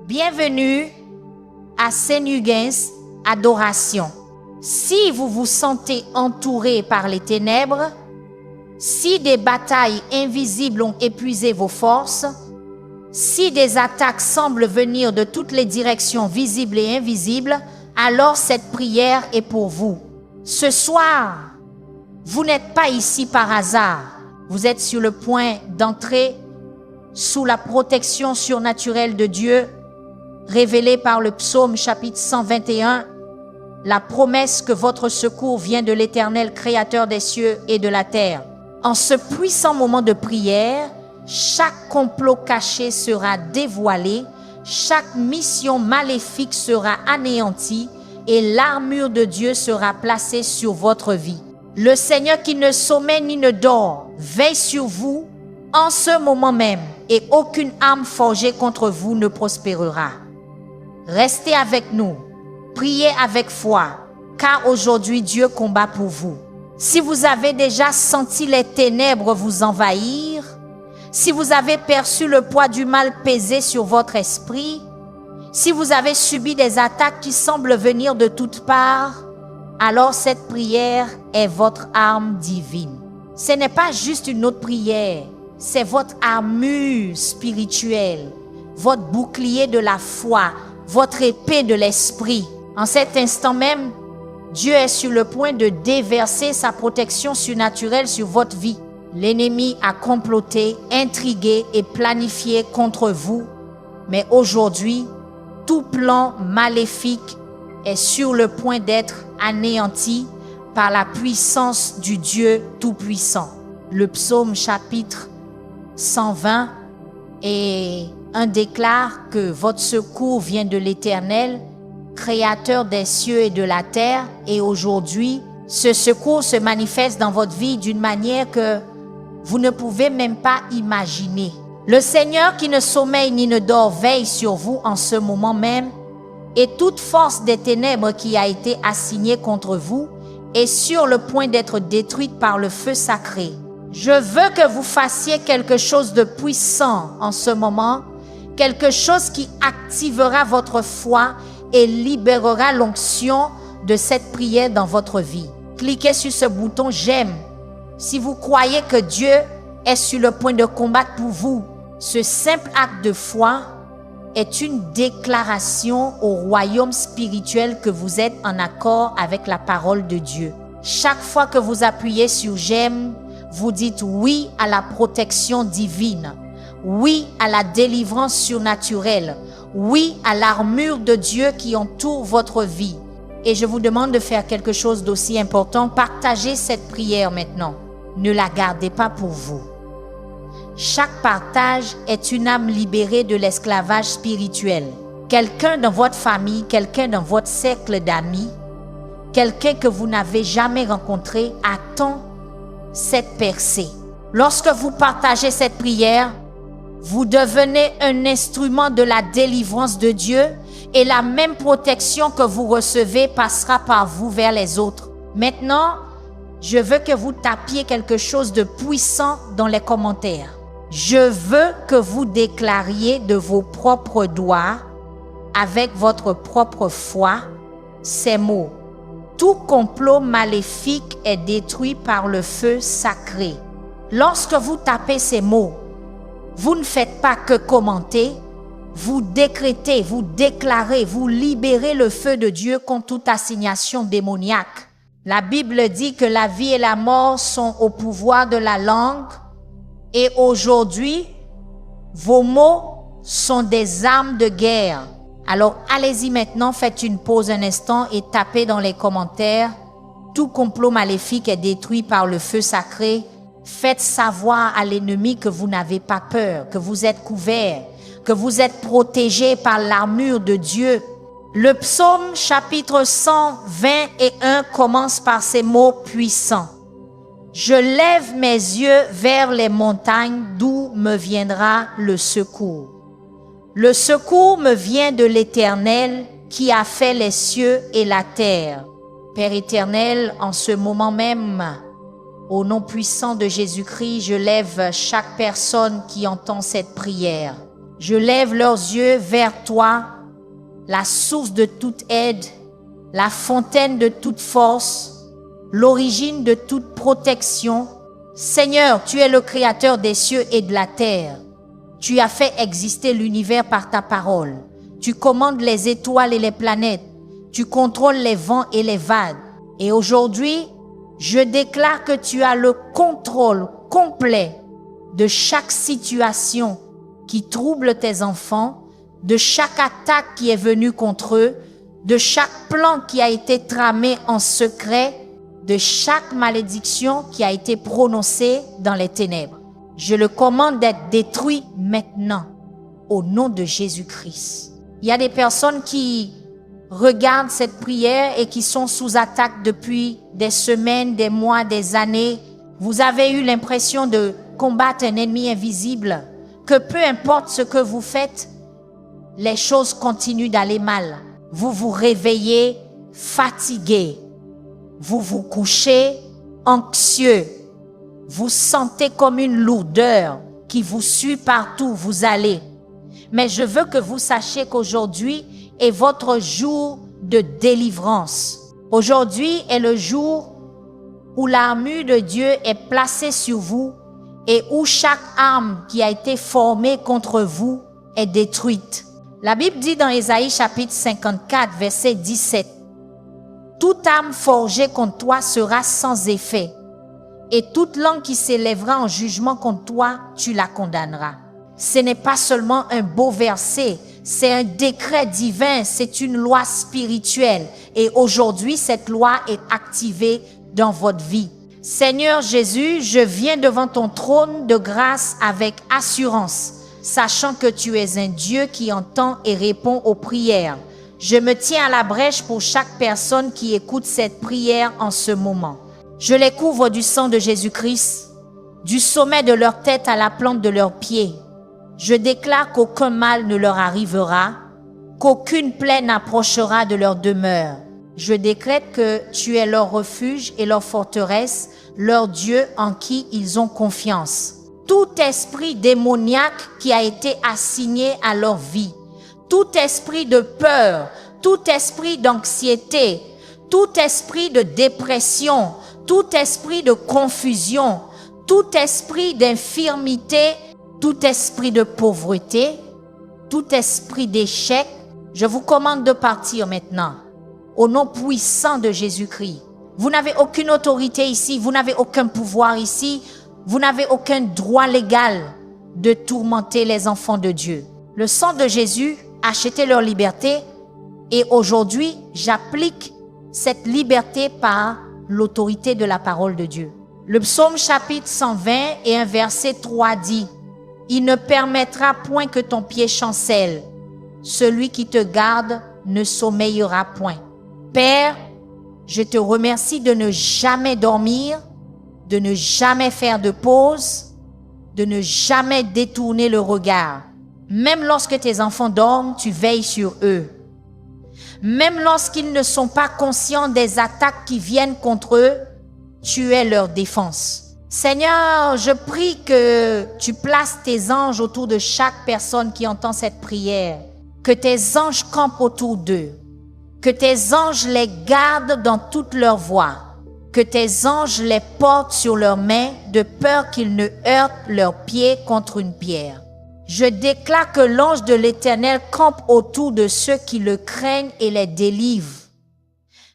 Bienvenue à Saint-Huguens Adoration. Si vous vous sentez entouré par les ténèbres, si des batailles invisibles ont épuisé vos forces, si des attaques semblent venir de toutes les directions visibles et invisibles, alors cette prière est pour vous. Ce soir, vous n'êtes pas ici par hasard. Vous êtes sur le point d'entrer sous la protection surnaturelle de Dieu, révélée par le psaume chapitre 121, la promesse que votre secours vient de l'Éternel, créateur des cieux et de la terre. En ce puissant moment de prière, chaque complot caché sera dévoilé, chaque mission maléfique sera anéantie et l'armure de Dieu sera placée sur votre vie. Le Seigneur qui ne sommeille ni ne dort veille sur vous en ce moment même et aucune arme forgée contre vous ne prospérera. Restez avec nous, priez avec foi, car aujourd'hui Dieu combat pour vous. Si vous avez déjà senti les ténèbres vous envahir, si vous avez perçu le poids du mal peser sur votre esprit, si vous avez subi des attaques qui semblent venir de toutes parts, alors cette prière est votre arme divine. Ce n'est pas juste une autre prière, c'est votre armure spirituelle, votre bouclier de la foi, votre épée de l'esprit. En cet instant même, Dieu est sur le point de déverser sa protection surnaturelle sur votre vie. L'ennemi a comploté, intrigué et planifié contre vous. Mais aujourd'hui, tout plan maléfique est sur le point d'être anéanti par la puissance du Dieu Tout-Puissant. Le psaume chapitre 120 et 1 déclare que votre secours vient de l'Éternel, créateur des cieux et de la terre, et aujourd'hui, ce secours se manifeste dans votre vie d'une manière que vous ne pouvez même pas imaginer. Le Seigneur qui ne sommeille ni ne dort veille sur vous en ce moment même, et toute force des ténèbres qui a été assignée contre vous est sur le point d'être détruite par le feu sacré. Je veux que vous fassiez quelque chose de puissant en ce moment, quelque chose qui activera votre foi et libérera l'onction de cette prière dans votre vie. Cliquez sur ce bouton « J'aime » si vous croyez que Dieu est sur le point de combattre pour vous. Ce simple acte de foi est une déclaration au royaume spirituel que vous êtes en accord avec la parole de Dieu. Chaque fois que vous appuyez sur « J'aime », vous dites oui à la protection divine, oui à la délivrance surnaturelle, oui à l'armure de Dieu qui entoure votre vie. Et je vous demande de faire quelque chose d'aussi important. Partagez cette prière maintenant. Ne la gardez pas pour vous. Chaque partage est une âme libérée de l'esclavage spirituel. Quelqu'un dans votre famille, quelqu'un dans votre cercle d'amis, quelqu'un que vous n'avez jamais rencontré attend cette percée. Lorsque vous partagez cette prière, vous devenez un instrument de la délivrance de Dieu et la même protection que vous recevez passera par vous vers les autres. Maintenant, je veux que vous tapiez quelque chose de puissant dans les commentaires. Je veux que vous déclariez de vos propres doigts, avec votre propre foi, ces mots. Tout complot maléfique est détruit par le feu sacré. Lorsque vous tapez ces mots, vous ne faites pas que commenter, vous décrétez, vous déclarez, vous libérez le feu de Dieu contre toute assignation démoniaque. La Bible dit que la vie et la mort sont au pouvoir de la langue et aujourd'hui, vos mots sont des armes de guerre. Alors allez-y maintenant, faites une pause un instant et tapez dans les commentaires. Tout complot maléfique est détruit par le feu sacré. Faites savoir à l'ennemi que vous n'avez pas peur, que vous êtes couverts, que vous êtes protégés par l'armure de Dieu. Le psaume chapitre 121 commence par ces mots puissants. Je lève mes yeux vers les montagnes d'où me viendra le secours. Le secours me vient de l'Éternel qui a fait les cieux et la terre. Père éternel, en ce moment même, au nom puissant de Jésus-Christ, je lève chaque personne qui entend cette prière. Je lève leurs yeux vers toi, la source de toute aide, la fontaine de toute force, l'origine de toute protection. Seigneur, tu es le créateur des cieux et de la terre. Tu as fait exister l'univers par ta parole. Tu commandes les étoiles et les planètes. Tu contrôles les vents et les vagues. Et aujourd'hui, je déclare que tu as le contrôle complet de chaque situation qui trouble tes enfants, de chaque attaque qui est venue contre eux, de chaque plan qui a été tramé en secret, de chaque malédiction qui a été prononcée dans les ténèbres. Je le commande d'être détruit maintenant, au nom de Jésus-Christ. Il y a des personnes qui regardent cette prière et qui sont sous attaque depuis des semaines, des mois, des années. Vous avez eu l'impression de combattre un ennemi invisible, que peu importe ce que vous faites, les choses continuent d'aller mal. Vous vous réveillez fatigué. Vous vous couchez anxieux. Vous sentez comme une lourdeur qui vous suit partout où vous allez. Mais je veux que vous sachiez qu'aujourd'hui est votre jour de délivrance. Aujourd'hui est le jour où l'armure de Dieu est placée sur vous et où chaque arme qui a été formée contre vous est détruite. La Bible dit dans Ésaïe chapitre 54, verset 17, « Toute arme forgée contre toi sera sans effet, et toute langue qui s'élèvera en jugement contre toi, tu la condamneras. » Ce n'est pas seulement un beau verset, c'est un décret divin, c'est une loi spirituelle. Et aujourd'hui, cette loi est activée dans votre vie. Seigneur Jésus, je viens devant ton trône de grâce avec assurance, sachant que tu es un Dieu qui entend et répond aux prières. Je me tiens à la brèche pour chaque personne qui écoute cette prière en ce moment. Je les couvre du sang de Jésus-Christ, du sommet de leur tête à la plante de leurs pieds. Je déclare qu'aucun mal ne leur arrivera, qu'aucune plaie n'approchera de leur demeure. Je décrète que tu es leur refuge et leur forteresse, leur Dieu en qui ils ont confiance. Tout esprit démoniaque qui a été assigné à leur vie, tout esprit de peur, tout esprit d'anxiété, tout esprit de dépression, tout esprit de confusion, tout esprit d'infirmité, tout esprit de pauvreté, tout esprit d'échec, je vous commande de partir maintenant. Au nom puissant de Jésus-Christ. Vous n'avez aucune autorité ici, vous n'avez aucun pouvoir ici, vous n'avez aucun droit légal de tourmenter les enfants de Dieu. Le sang de Jésus a acheté leur liberté et aujourd'hui, j'applique cette liberté par l'autorité de la parole de Dieu. Le psaume chapitre 120 et un verset 3 dit « Il ne permettra point que ton pied chancelle. Celui qui te garde ne sommeillera point. » Père, je te remercie de ne jamais dormir, de ne jamais faire de pause, de ne jamais détourner le regard. Même lorsque tes enfants dorment, tu veilles sur eux. Même lorsqu'ils ne sont pas conscients des attaques qui viennent contre eux, tu es leur défense. Seigneur, je prie que tu places tes anges autour de chaque personne qui entend cette prière, que tes anges campent autour d'eux, que tes anges les gardent dans toutes leurs voies, que tes anges les portent sur leurs mains de peur qu'ils ne heurtent leurs pieds contre une pierre. Je déclare que l'ange de l'Éternel campe autour de ceux qui le craignent et les délivre.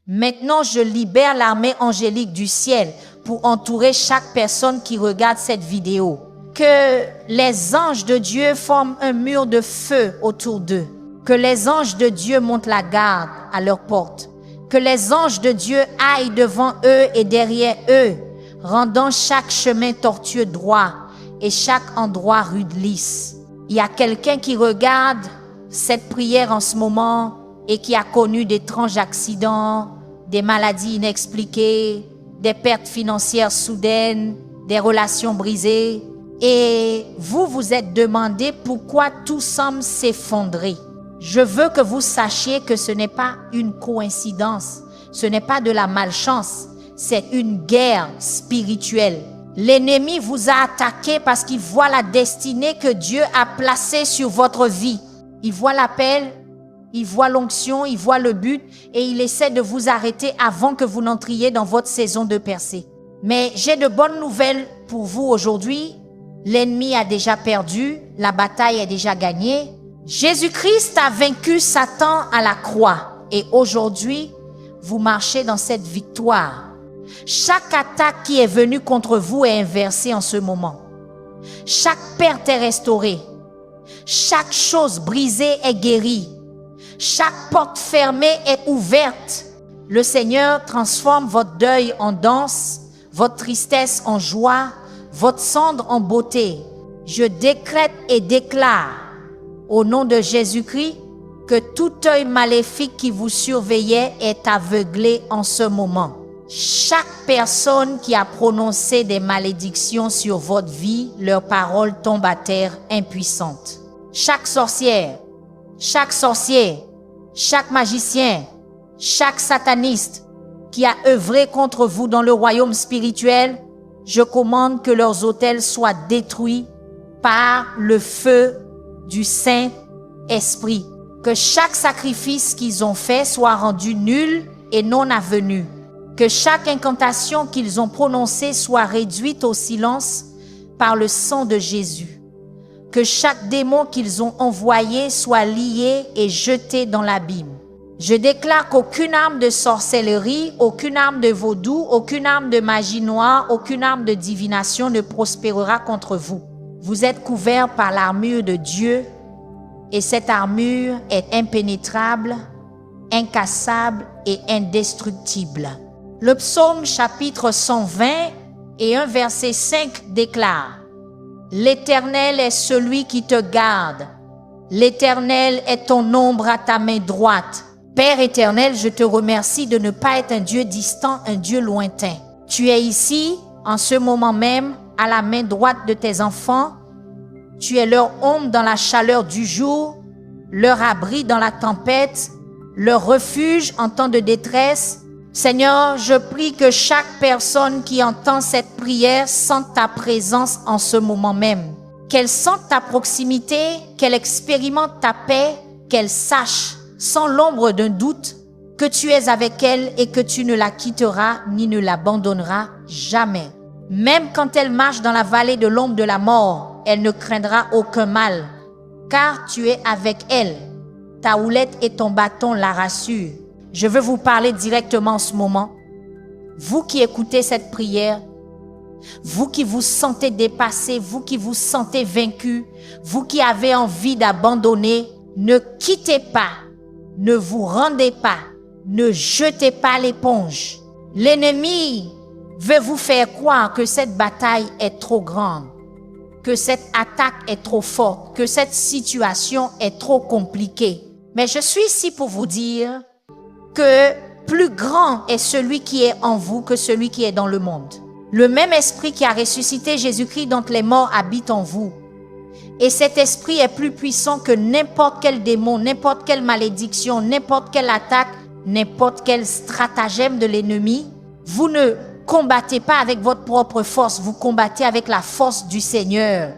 Maintenant, je libère l'armée angélique du ciel pour entourer chaque personne qui regarde cette vidéo. Que les anges de Dieu forment un mur de feu autour d'eux. Que les anges de Dieu montent la garde à leur porte. Que les anges de Dieu aillent devant eux et derrière eux, rendant chaque chemin tortueux droit et chaque endroit rude lisse. Il y a quelqu'un qui regarde cette prière en ce moment et qui a connu d'étranges accidents, des maladies inexpliquées, des pertes financières soudaines, des relations brisées. Et vous vous êtes demandé pourquoi tout semble s'effondrer. Je veux que vous sachiez que ce n'est pas une coïncidence, ce n'est pas de la malchance, c'est une guerre spirituelle. L'ennemi vous a attaqué parce qu'il voit la destinée que Dieu a placée sur votre vie. Il voit l'appel, il voit l'onction, il voit le but et il essaie de vous arrêter avant que vous n'entriez dans votre saison de percée. Mais j'ai de bonnes nouvelles pour vous aujourd'hui. L'ennemi a déjà perdu, la bataille est déjà gagnée. Jésus-Christ a vaincu Satan à la croix et aujourd'hui, vous marchez dans cette victoire. Chaque attaque qui est venue contre vous est inversée en ce moment. Chaque perte est restaurée. Chaque chose brisée est guérie. Chaque porte fermée est ouverte. Le Seigneur transforme votre deuil en danse, votre tristesse en joie, votre cendre en beauté. Je décrète et déclare, au nom de Jésus-Christ, que tout œil maléfique qui vous surveillait est aveuglé en ce moment. Chaque personne qui a prononcé des malédictions sur votre vie, leurs paroles tombent à terre impuissantes. Chaque sorcière, chaque sorcier, chaque magicien, chaque sataniste qui a œuvré contre vous dans le royaume spirituel, je commande que leurs autels soient détruits par le feu du Saint-Esprit. Que chaque sacrifice qu'ils ont fait soit rendu nul et non avenu. Que chaque incantation qu'ils ont prononcée soit réduite au silence par le sang de Jésus. Que chaque démon qu'ils ont envoyé soit lié et jeté dans l'abîme. Je déclare qu'aucune arme de sorcellerie, aucune arme de vaudou, aucune arme de magie noire, aucune arme de divination ne prospérera contre vous. Vous êtes couverts par l'armure de Dieu et cette armure est impénétrable, incassable et indestructible. Le psaume chapitre 120 et 1 verset 5 déclare: L'Éternel est celui qui te garde. L'Éternel est ton ombre à ta main droite. Père éternel, je te remercie de ne pas être un Dieu distant, un Dieu lointain. Tu es ici, en ce moment même, à la main droite de tes enfants. Tu es leur ombre dans la chaleur du jour, leur abri dans la tempête, leur refuge en temps de détresse. Seigneur, je prie que chaque personne qui entend cette prière sente ta présence en ce moment même. Qu'elle sente ta proximité, qu'elle expérimente ta paix, qu'elle sache, sans l'ombre d'un doute, que tu es avec elle et que tu ne la quitteras ni ne l'abandonneras jamais. Même quand elle marche dans la vallée de l'ombre de la mort, elle ne craindra aucun mal, car tu es avec elle. Ta houlette et ton bâton la rassurent. Je veux vous parler directement en ce moment. Vous qui écoutez cette prière, vous qui vous sentez dépassé, vous qui vous sentez vaincu, vous qui avez envie d'abandonner, ne quittez pas, ne vous rendez pas, ne jetez pas l'éponge. L'ennemi veut vous faire croire que cette bataille est trop grande, que cette attaque est trop forte, que cette situation est trop compliquée. Mais je suis ici pour vous dire que plus grand est celui qui est en vous que celui qui est dans le monde. Le même esprit qui a ressuscité Jésus-Christ d'entre les morts habite en vous. Et cet esprit est plus puissant que n'importe quel démon, n'importe quelle malédiction, n'importe quelle attaque, n'importe quel stratagème de l'ennemi. Vous ne combattez pas avec votre propre force, vous combattez avec la force du Seigneur.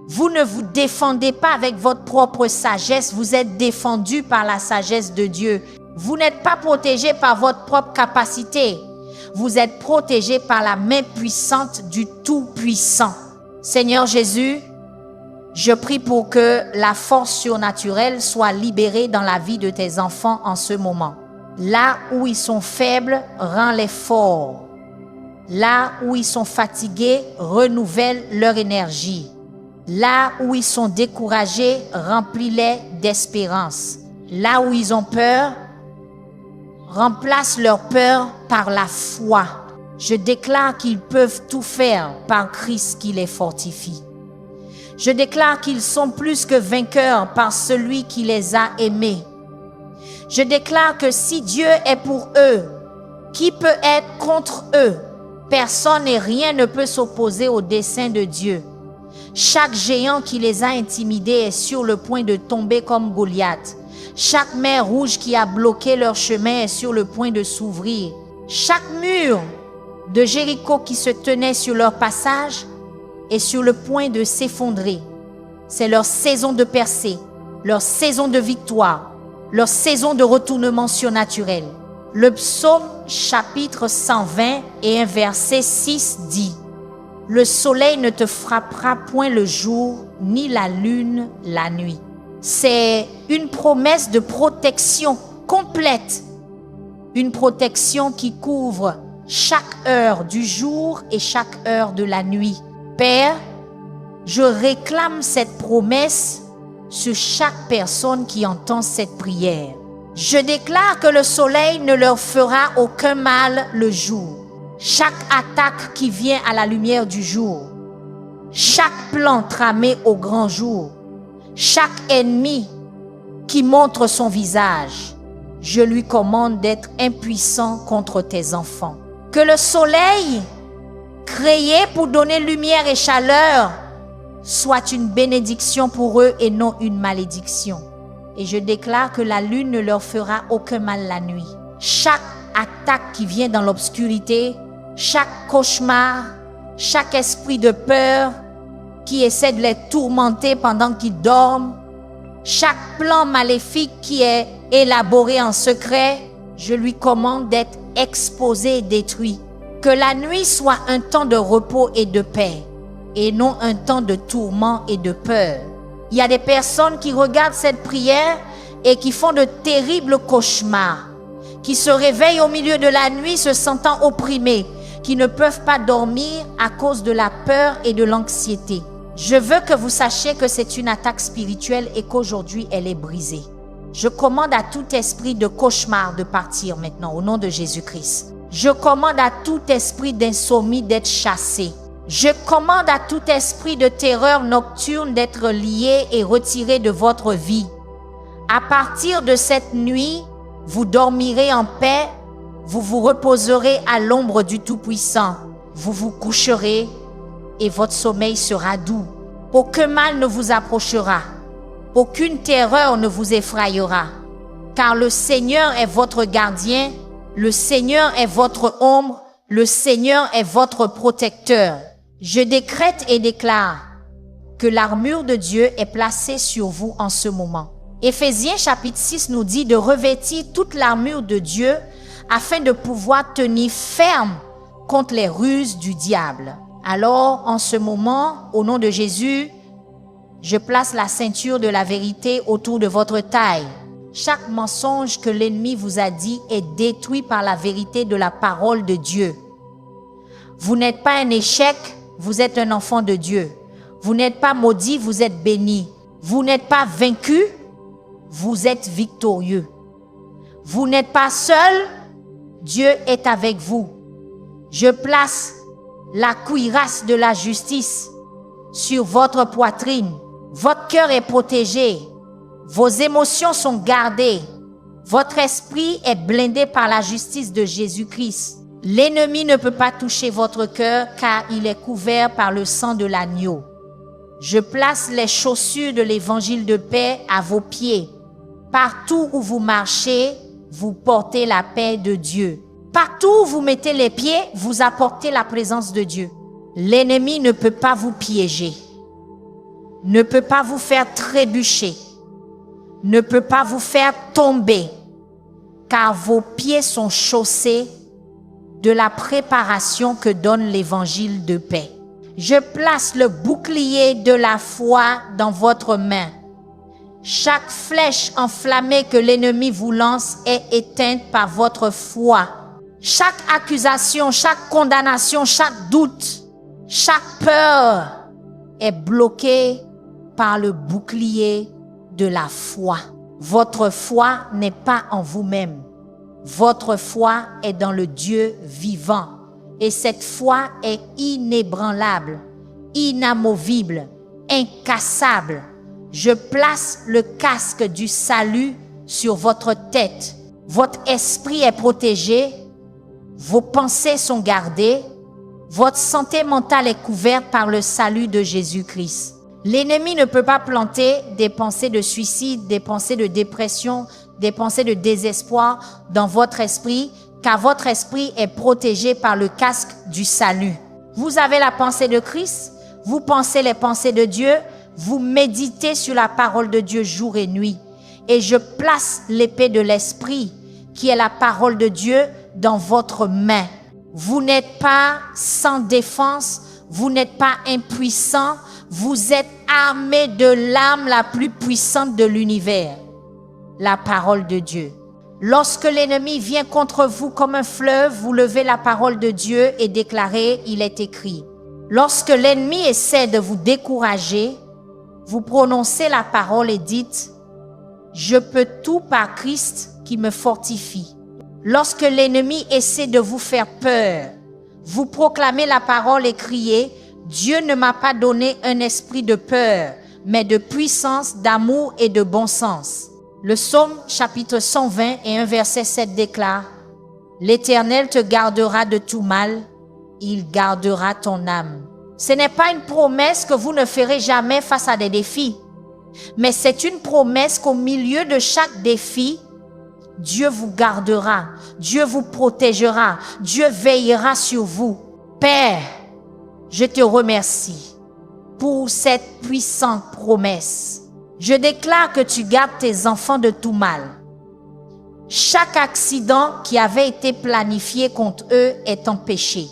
Vous ne vous défendez pas avec votre propre sagesse, vous êtes défendu par la sagesse de Dieu. Vous n'êtes pas protégé par votre propre capacité. Vous êtes protégé par la main puissante du Tout-Puissant. Seigneur Jésus, je prie pour que la force surnaturelle soit libérée dans la vie de tes enfants en ce moment. Là où ils sont faibles, rends-les forts. Là où ils sont fatigués, renouvelle leur énergie. Là où ils sont découragés, remplis-les d'espérance. Là où ils ont peur, remplace leur peur par la foi. Je déclare qu'ils peuvent tout faire par Christ qui les fortifie. Je déclare qu'ils sont plus que vainqueurs par celui qui les a aimés. Je déclare que si Dieu est pour eux, qui peut être contre eux? Personne et rien ne peut s'opposer au dessein de Dieu. Chaque géant qui les a intimidés est sur le point de tomber comme Goliath. Chaque mer rouge qui a bloqué leur chemin est sur le point de s'ouvrir. Chaque mur de Jéricho qui se tenaient sur leur passage est sur le point de s'effondrer. C'est leur saison de percée, leur saison de victoire, leur saison de retournement surnaturel. Le psaume chapitre 120 et un verset 6 dit: « Le soleil ne te frappera point le jour, ni la lune la nuit. » C'est une promesse de protection complète, une protection qui couvre chaque heure du jour et chaque heure de la nuit. Père, je réclame cette promesse sur chaque personne qui entend cette prière. Je déclare que le soleil ne leur fera aucun mal le jour. Chaque attaque qui vient à la lumière du jour, chaque plan tramé au grand jour, chaque ennemi qui montre son visage, je lui commande d'être impuissant contre tes enfants. Que le soleil, créé pour donner lumière et chaleur, soit une bénédiction pour eux et non une malédiction. Et je déclare que la lune ne leur fera aucun mal la nuit. Chaque attaque qui vient dans l'obscurité, chaque cauchemar, chaque esprit de peur qui essaie de les tourmenter pendant qu'ils dorment, chaque plan maléfique qui est élaboré en secret, je lui commande d'être exposé et détruit. Que la nuit soit un temps de repos et de paix, et non un temps de tourment et de peur. Il y a des personnes qui regardent cette prière et qui font de terribles cauchemars, qui se réveillent au milieu de la nuit se sentant opprimés, qui ne peuvent pas dormir à cause de la peur et de l'anxiété. Je veux que vous sachiez que c'est une attaque spirituelle et qu'aujourd'hui elle est brisée. Je commande à tout esprit de cauchemar de partir maintenant au nom de Jésus-Christ. Je commande à tout esprit d'insomnie d'être chassé. Je commande à tout esprit de terreur nocturne d'être lié et retiré de votre vie. À partir de cette nuit, vous dormirez en paix, vous vous reposerez à l'ombre du Tout-Puissant. Vous vous coucherez et votre sommeil sera doux. Aucun mal ne vous approchera. Aucune terreur ne vous effrayera. Car le Seigneur est votre gardien, le Seigneur est votre ombre, le Seigneur est votre protecteur. Je décrète et déclare que l'armure de Dieu est placée sur vous en ce moment. Éphésiens chapitre 6 nous dit de revêtir toute l'armure de Dieu afin de pouvoir tenir ferme contre les ruses du diable. Alors, en ce moment, au nom de Jésus, je place la ceinture de la vérité autour de votre taille. Chaque mensonge que l'ennemi vous a dit est détruit par la vérité de la parole de Dieu. Vous n'êtes pas un échec, vous êtes un enfant de Dieu. Vous n'êtes pas maudit, vous êtes béni. Vous n'êtes pas vaincu, vous êtes victorieux. Vous n'êtes pas seul, Dieu est avec vous. Je place la cuirasse de la justice sur votre poitrine. Votre cœur est protégé. Vos émotions sont gardées. Votre esprit est blindé par la justice de Jésus-Christ. L'ennemi ne peut pas toucher votre cœur car il est couvert par le sang de l'agneau. Je place les chaussures de l'évangile de paix à vos pieds. Partout où vous marchez, vous portez la paix de Dieu. Partout où vous mettez les pieds, vous apportez la présence de Dieu. L'ennemi ne peut pas vous piéger, ne peut pas vous faire trébucher, ne peut pas vous faire tomber, car vos pieds sont chaussés de la préparation que donne l'évangile de paix. Je place le bouclier de la foi dans votre main. Chaque flèche enflammée que l'ennemi vous lance est éteinte par votre foi. Chaque accusation, chaque condamnation, chaque doute, chaque peur est bloquée par le bouclier de la foi. Votre foi n'est pas en vous-même. Votre foi est dans le Dieu vivant. Et cette foi est inébranlable, inamovible, incassable. Je place le casque du salut sur votre tête. Votre esprit est protégé. Vos pensées sont gardées. Votre santé mentale est couverte par le salut de Jésus-Christ. L'ennemi ne peut pas planter des pensées de suicide, des pensées de dépression, des pensées de désespoir dans votre esprit, car votre esprit est protégé par le casque du salut. Vous avez la pensée de Christ, vous pensez les pensées de Dieu, vous méditez sur la parole de Dieu jour et nuit. Et je place l'épée de l'esprit, qui est la parole de Dieu, dans votre main. Vous n'êtes pas sans défense, vous n'êtes pas impuissant, vous êtes armé de l'arme la plus puissante de l'univers, la parole de Dieu. Lorsque l'ennemi vient contre vous comme un fleuve, vous levez la parole de Dieu et déclarez, il est écrit. Lorsque l'ennemi essaie de vous décourager, vous prononcez la parole et dites, je peux tout par Christ qui me fortifie. Lorsque l'ennemi essaie de vous faire peur, vous proclamez la parole et criez, Dieu ne m'a pas donné un esprit de peur, mais de puissance, d'amour et de bon sens. Le psaume chapitre 120 et 1 verset 7 déclare, l'Éternel te gardera de tout mal, il gardera ton âme. Ce n'est pas une promesse que vous ne ferez jamais face à des défis, mais c'est une promesse qu'au milieu de chaque défi, Dieu vous gardera, Dieu vous protégera, Dieu veillera sur vous. Père, je te remercie pour cette puissante promesse. Je déclare que tu gardes tes enfants de tout mal. Chaque accident qui avait été planifié contre eux est empêché.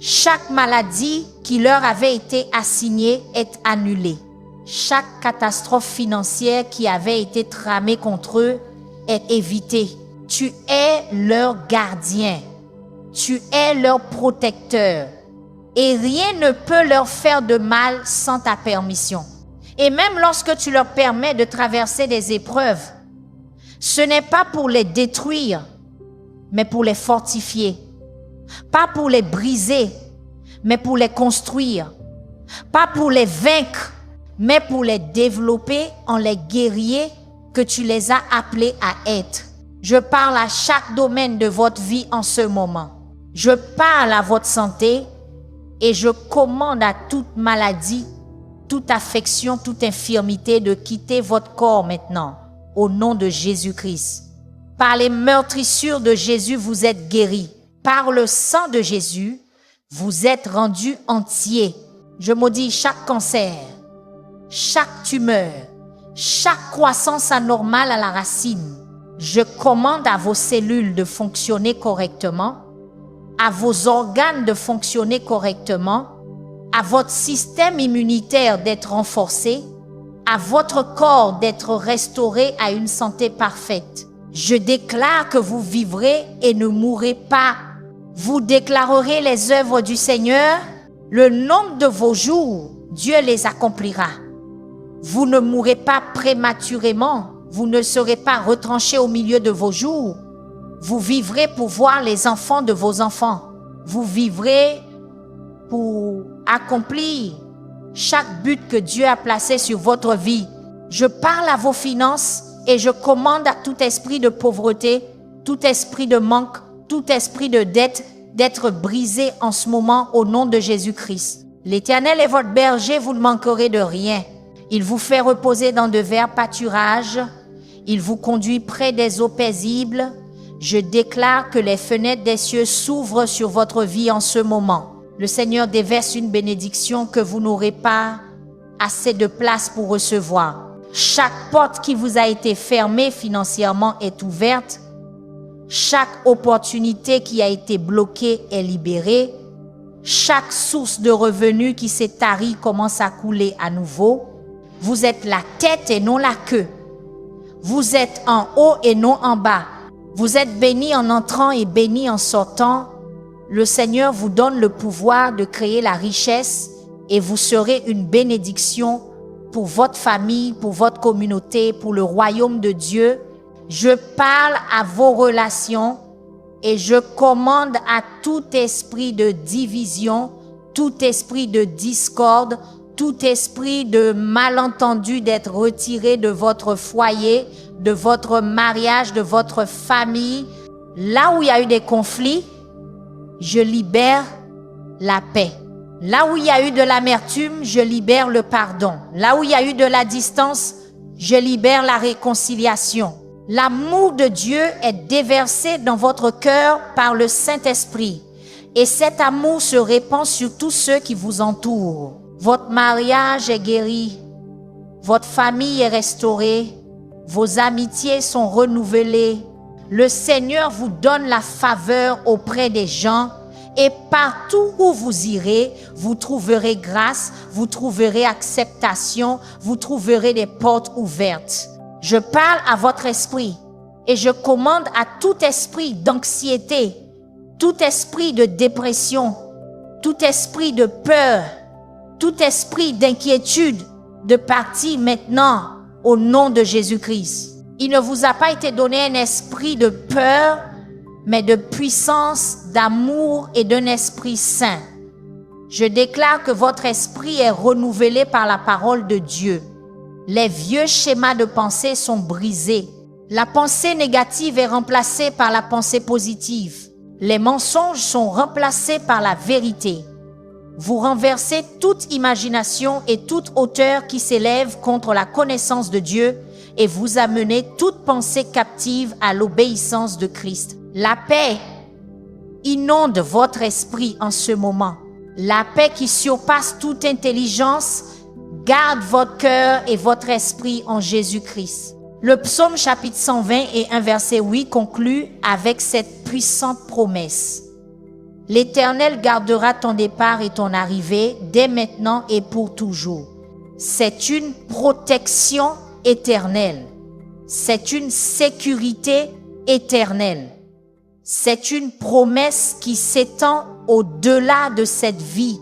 Chaque maladie qui leur avait été assignée est annulée. Chaque catastrophe financière qui avait été tramée contre eux est évitée. Tu es leur gardien. Tu es leur protecteur. Et rien ne peut leur faire de mal sans ta permission. Et même lorsque tu leur permets de traverser des épreuves, ce n'est pas pour les détruire, mais pour les fortifier. Pas pour les briser, mais pour les construire. Pas pour les vaincre, mais pour les développer en les guerriers que tu les as appelés à être. Je parle à chaque domaine de votre vie en ce moment. Je parle à votre santé et je commande à toute maladie, toute affection, toute infirmité de quitter votre corps maintenant, au nom de Jésus-Christ. Par les meurtrissures de Jésus, vous êtes guéris. Par le sang de Jésus, vous êtes rendus entiers. Je maudis chaque cancer, chaque tumeur, chaque croissance anormale à la racine. Je commande à vos cellules de fonctionner correctement, à vos organes de fonctionner correctement, à votre système immunitaire d'être renforcé, à votre corps d'être restauré à une santé parfaite. Je déclare que vous vivrez et ne mourrez pas. Vous déclarerez les œuvres du Seigneur. Le nombre de vos jours, Dieu les accomplira. Vous ne mourrez pas prématurément. Vous ne serez pas retranchés au milieu de vos jours. Vous vivrez pour voir les enfants de vos enfants. Vous vivrez pour accomplir chaque but que Dieu a placé sur votre vie. Je parle à vos finances et je commande à tout esprit de pauvreté, tout esprit de manque, tout esprit de dette d'être brisé en ce moment au nom de Jésus-Christ. L'Éternel est votre berger, vous ne manquerez de rien. Il vous fait reposer dans de verts pâturages. Il vous conduit près des eaux paisibles. Je déclare que les fenêtres des cieux s'ouvrent sur votre vie en ce moment. Le Seigneur déverse une bénédiction que vous n'aurez pas assez de place pour recevoir. Chaque porte qui vous a été fermée financièrement est ouverte. Chaque opportunité qui a été bloquée est libérée. Chaque source de revenus qui s'est tarie commence à couler à nouveau. Vous êtes la tête et non la queue. Vous êtes en haut et non en bas. Vous êtes béni en entrant et béni en sortant. Le Seigneur vous donne le pouvoir de créer la richesse et vous serez une bénédiction pour votre famille, pour votre communauté, pour le royaume de Dieu. Je parle à vos relations et je commande à tout esprit de division, tout esprit de discorde, tout esprit de malentendu d'être retiré de votre foyer, de votre mariage, de votre famille. Là où il y a eu des conflits, je libère la paix. Là où il y a eu de l'amertume, je libère le pardon. Là où il y a eu de la distance, je libère la réconciliation. L'amour de Dieu est déversé dans votre cœur par le Saint-Esprit. Et cet amour se répand sur tous ceux qui vous entourent. Votre mariage est guéri. Votre famille est restaurée. Vos amitiés sont renouvelées. Le Seigneur vous donne la faveur auprès des gens. Et partout où vous irez, vous trouverez grâce, vous trouverez acceptation, vous trouverez des portes ouvertes. Je parle à votre esprit et je commande à tout esprit d'anxiété, tout esprit de dépression, tout esprit de peur, tout esprit d'inquiétude de partir maintenant au nom de Jésus-Christ. Il ne vous a pas été donné un esprit de peur, mais de puissance, d'amour et d'un esprit saint. Je déclare que votre esprit est renouvelé par la parole de Dieu. Les vieux schémas de pensée sont brisés. La pensée négative est remplacée par la pensée positive. Les mensonges sont remplacés par la vérité. Vous renversez toute imagination et toute hauteur qui s'élève contre la connaissance de Dieu et vous amenez toute pensée captive à l'obéissance de Christ. La paix inonde votre esprit en ce moment. La paix qui surpasse toute intelligence garde votre cœur et votre esprit en Jésus-Christ. Le psaume chapitre 120 et 1 verset 8 conclut avec cette puissante promesse. L'Éternel gardera ton départ et ton arrivée dès maintenant et pour toujours. C'est une protection éternelle. C'est une sécurité éternelle. C'est une promesse qui s'étend au-delà de cette vie,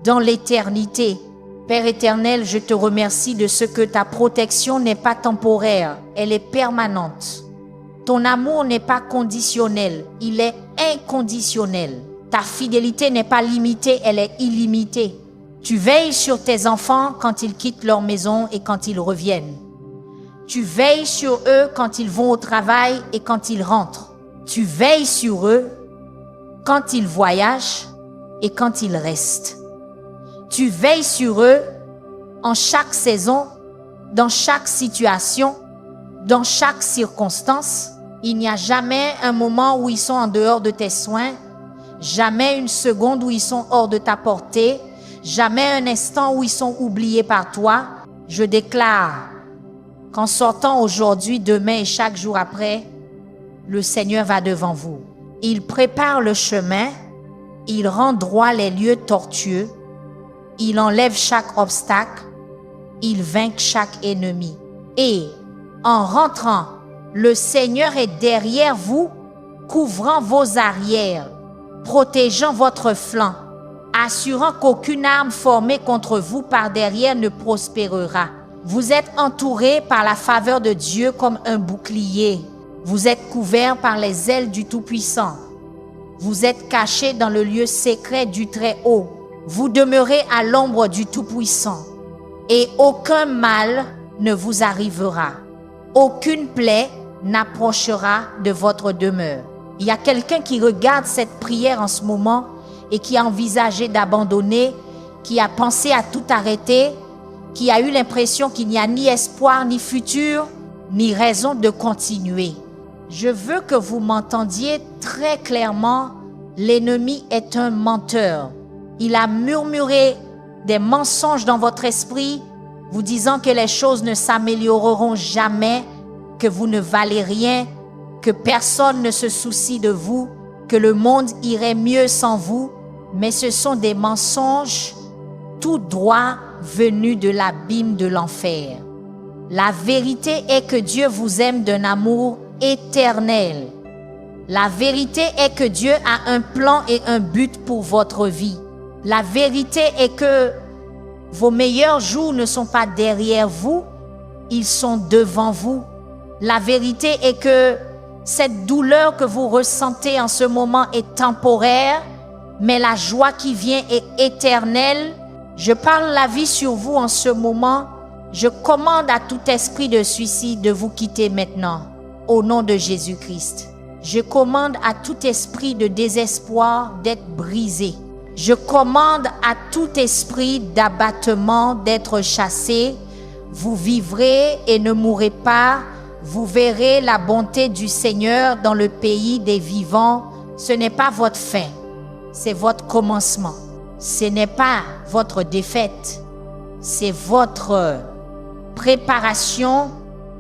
dans l'éternité. Père éternel, je te remercie de ce que ta protection n'est pas temporaire, elle est permanente. Ton amour n'est pas conditionnel, il est inconditionnel. Ta fidélité n'est pas limitée, elle est illimitée. Tu veilles sur tes enfants quand ils quittent leur maison et quand ils reviennent. Tu veilles sur eux quand ils vont au travail et quand ils rentrent. Tu veilles sur eux quand ils voyagent et quand ils restent. Tu veilles sur eux en chaque saison, dans chaque situation, dans chaque circonstance. Il n'y a jamais un moment où ils sont en dehors de tes soins, jamais une seconde où ils sont hors de ta portée, jamais un instant où ils sont oubliés par toi. Je déclare qu'en sortant aujourd'hui, demain et chaque jour après, le Seigneur va devant vous. Il prépare le chemin, il rend droit les lieux tortueux, il enlève chaque obstacle, il vainc chaque ennemi. Et en rentrant, le Seigneur est derrière vous, couvrant vos arrières, protégeant votre flanc, assurant qu'aucune arme formée contre vous par derrière ne prospérera. Vous êtes entourés par la faveur de Dieu comme un bouclier. Vous êtes couverts par les ailes du Tout-Puissant. Vous êtes cachés dans le lieu secret du Très-Haut. Vous demeurez à l'ombre du Tout-Puissant. Et aucun mal ne vous arrivera. Aucune plaie n'approchera de votre demeure. Il y a quelqu'un qui regarde cette prière en ce moment et qui a envisagé d'abandonner, qui a pensé à tout arrêter, qui a eu l'impression qu'il n'y a ni espoir, ni futur, ni raison de continuer. Je veux que vous m'entendiez très clairement, l'ennemi est un menteur. Il a murmuré des mensonges dans votre esprit, vous disant que les choses ne s'amélioreront jamais, que vous ne valez rien, que personne ne se soucie de vous, que le monde irait mieux sans vous. Mais ce sont des mensonges tout droit venus de l'abîme de l'enfer. La vérité est que Dieu vous aime d'un amour éternel. La vérité est que Dieu a un plan et un but pour votre vie. La vérité est que vos meilleurs jours ne sont pas derrière vous, ils sont devant vous. La vérité est que cette douleur que vous ressentez en ce moment est temporaire, mais la joie qui vient est éternelle. Je parle la vie sur vous en ce moment. Je commande à tout esprit de suicide de vous quitter maintenant, au nom de Jésus-Christ. Je commande à tout esprit de désespoir d'être brisé. Je commande à tout esprit d'abattement d'être chassé. Vous vivrez et ne mourrez pas, vous verrez la bonté du Seigneur dans le pays des vivants. Ce n'est pas votre fin, c'est votre commencement. Ce n'est pas votre défaite, c'est votre préparation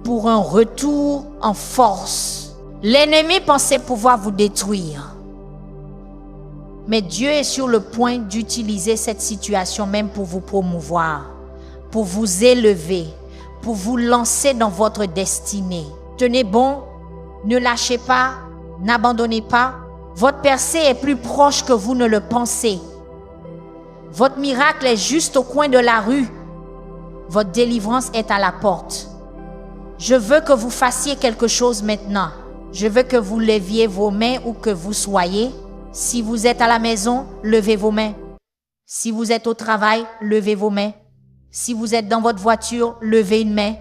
pour un retour en force. L'ennemi pensait pouvoir vous détruire. Mais Dieu est sur le point d'utiliser cette situation même pour vous promouvoir, pour vous élever, pour vous lancer dans votre destinée. Tenez bon, ne lâchez pas, n'abandonnez pas. Votre percée est plus proche que vous ne le pensez. Votre miracle est juste au coin de la rue. Votre délivrance est à la porte. Je veux que vous fassiez quelque chose maintenant. Je veux que vous leviez vos mains où que vous soyez. Si vous êtes à la maison, levez vos mains. Si vous êtes au travail, levez vos mains. Si vous êtes dans votre voiture, levez une main.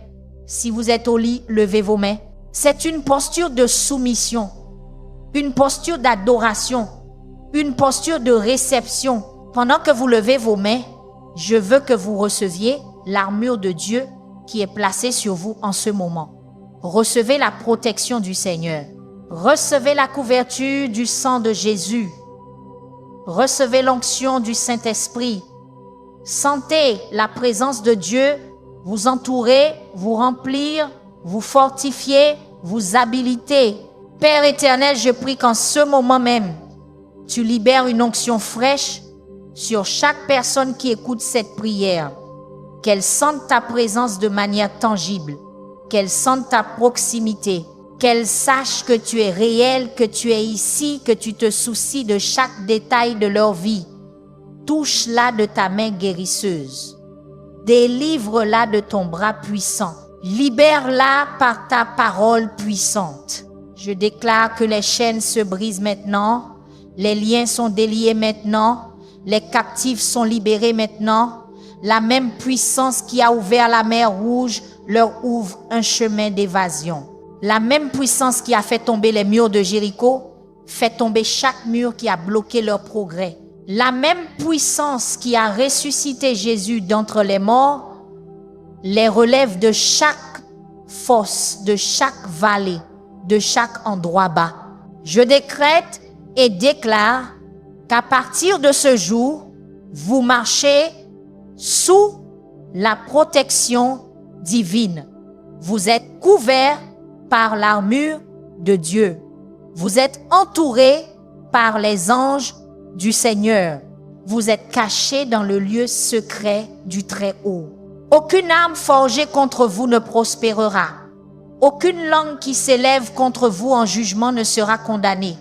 Si vous êtes au lit, levez vos mains. C'est une posture de soumission, une posture d'adoration, une posture de réception. Pendant que vous levez vos mains, je veux que vous receviez l'armure de Dieu qui est placée sur vous en ce moment. Recevez la protection du Seigneur. Recevez la couverture du sang de Jésus. Recevez l'onction du Saint-Esprit. Sentez la présence de Dieu vous entourer, vous remplir, vous fortifier, vous habiliter. Père éternel, je prie qu'en ce moment même, tu libères une onction fraîche sur chaque personne qui écoute cette prière. Qu'elle sente ta présence de manière tangible, qu'elle sente ta proximité, qu'elle sache que tu es réel, que tu es ici, que tu te soucies de chaque détail de leur vie. Touche-la de ta main guérisseuse. Délivre-la de ton bras puissant. Libère-la par ta parole puissante. Je déclare que les chaînes se brisent maintenant, les liens sont déliés maintenant, les captifs sont libérés maintenant. La même puissance qui a ouvert la mer Rouge leur ouvre un chemin d'évasion. La même puissance qui a fait tomber les murs de Jéricho fait tomber chaque mur qui a bloqué leur progrès. La même puissance qui a ressuscité Jésus d'entre les morts les relève de chaque fosse, de chaque vallée, de chaque endroit bas. Je décrète et déclare qu'à partir de ce jour, vous marchez sous la protection divine. Vous êtes couverts par l'armure de Dieu. Vous êtes entourés par les anges du Seigneur. Vous êtes cachés dans le lieu secret du Très-Haut. Aucune arme forgée contre vous ne prospérera. Aucune langue qui s'élève contre vous en jugement ne sera condamnée.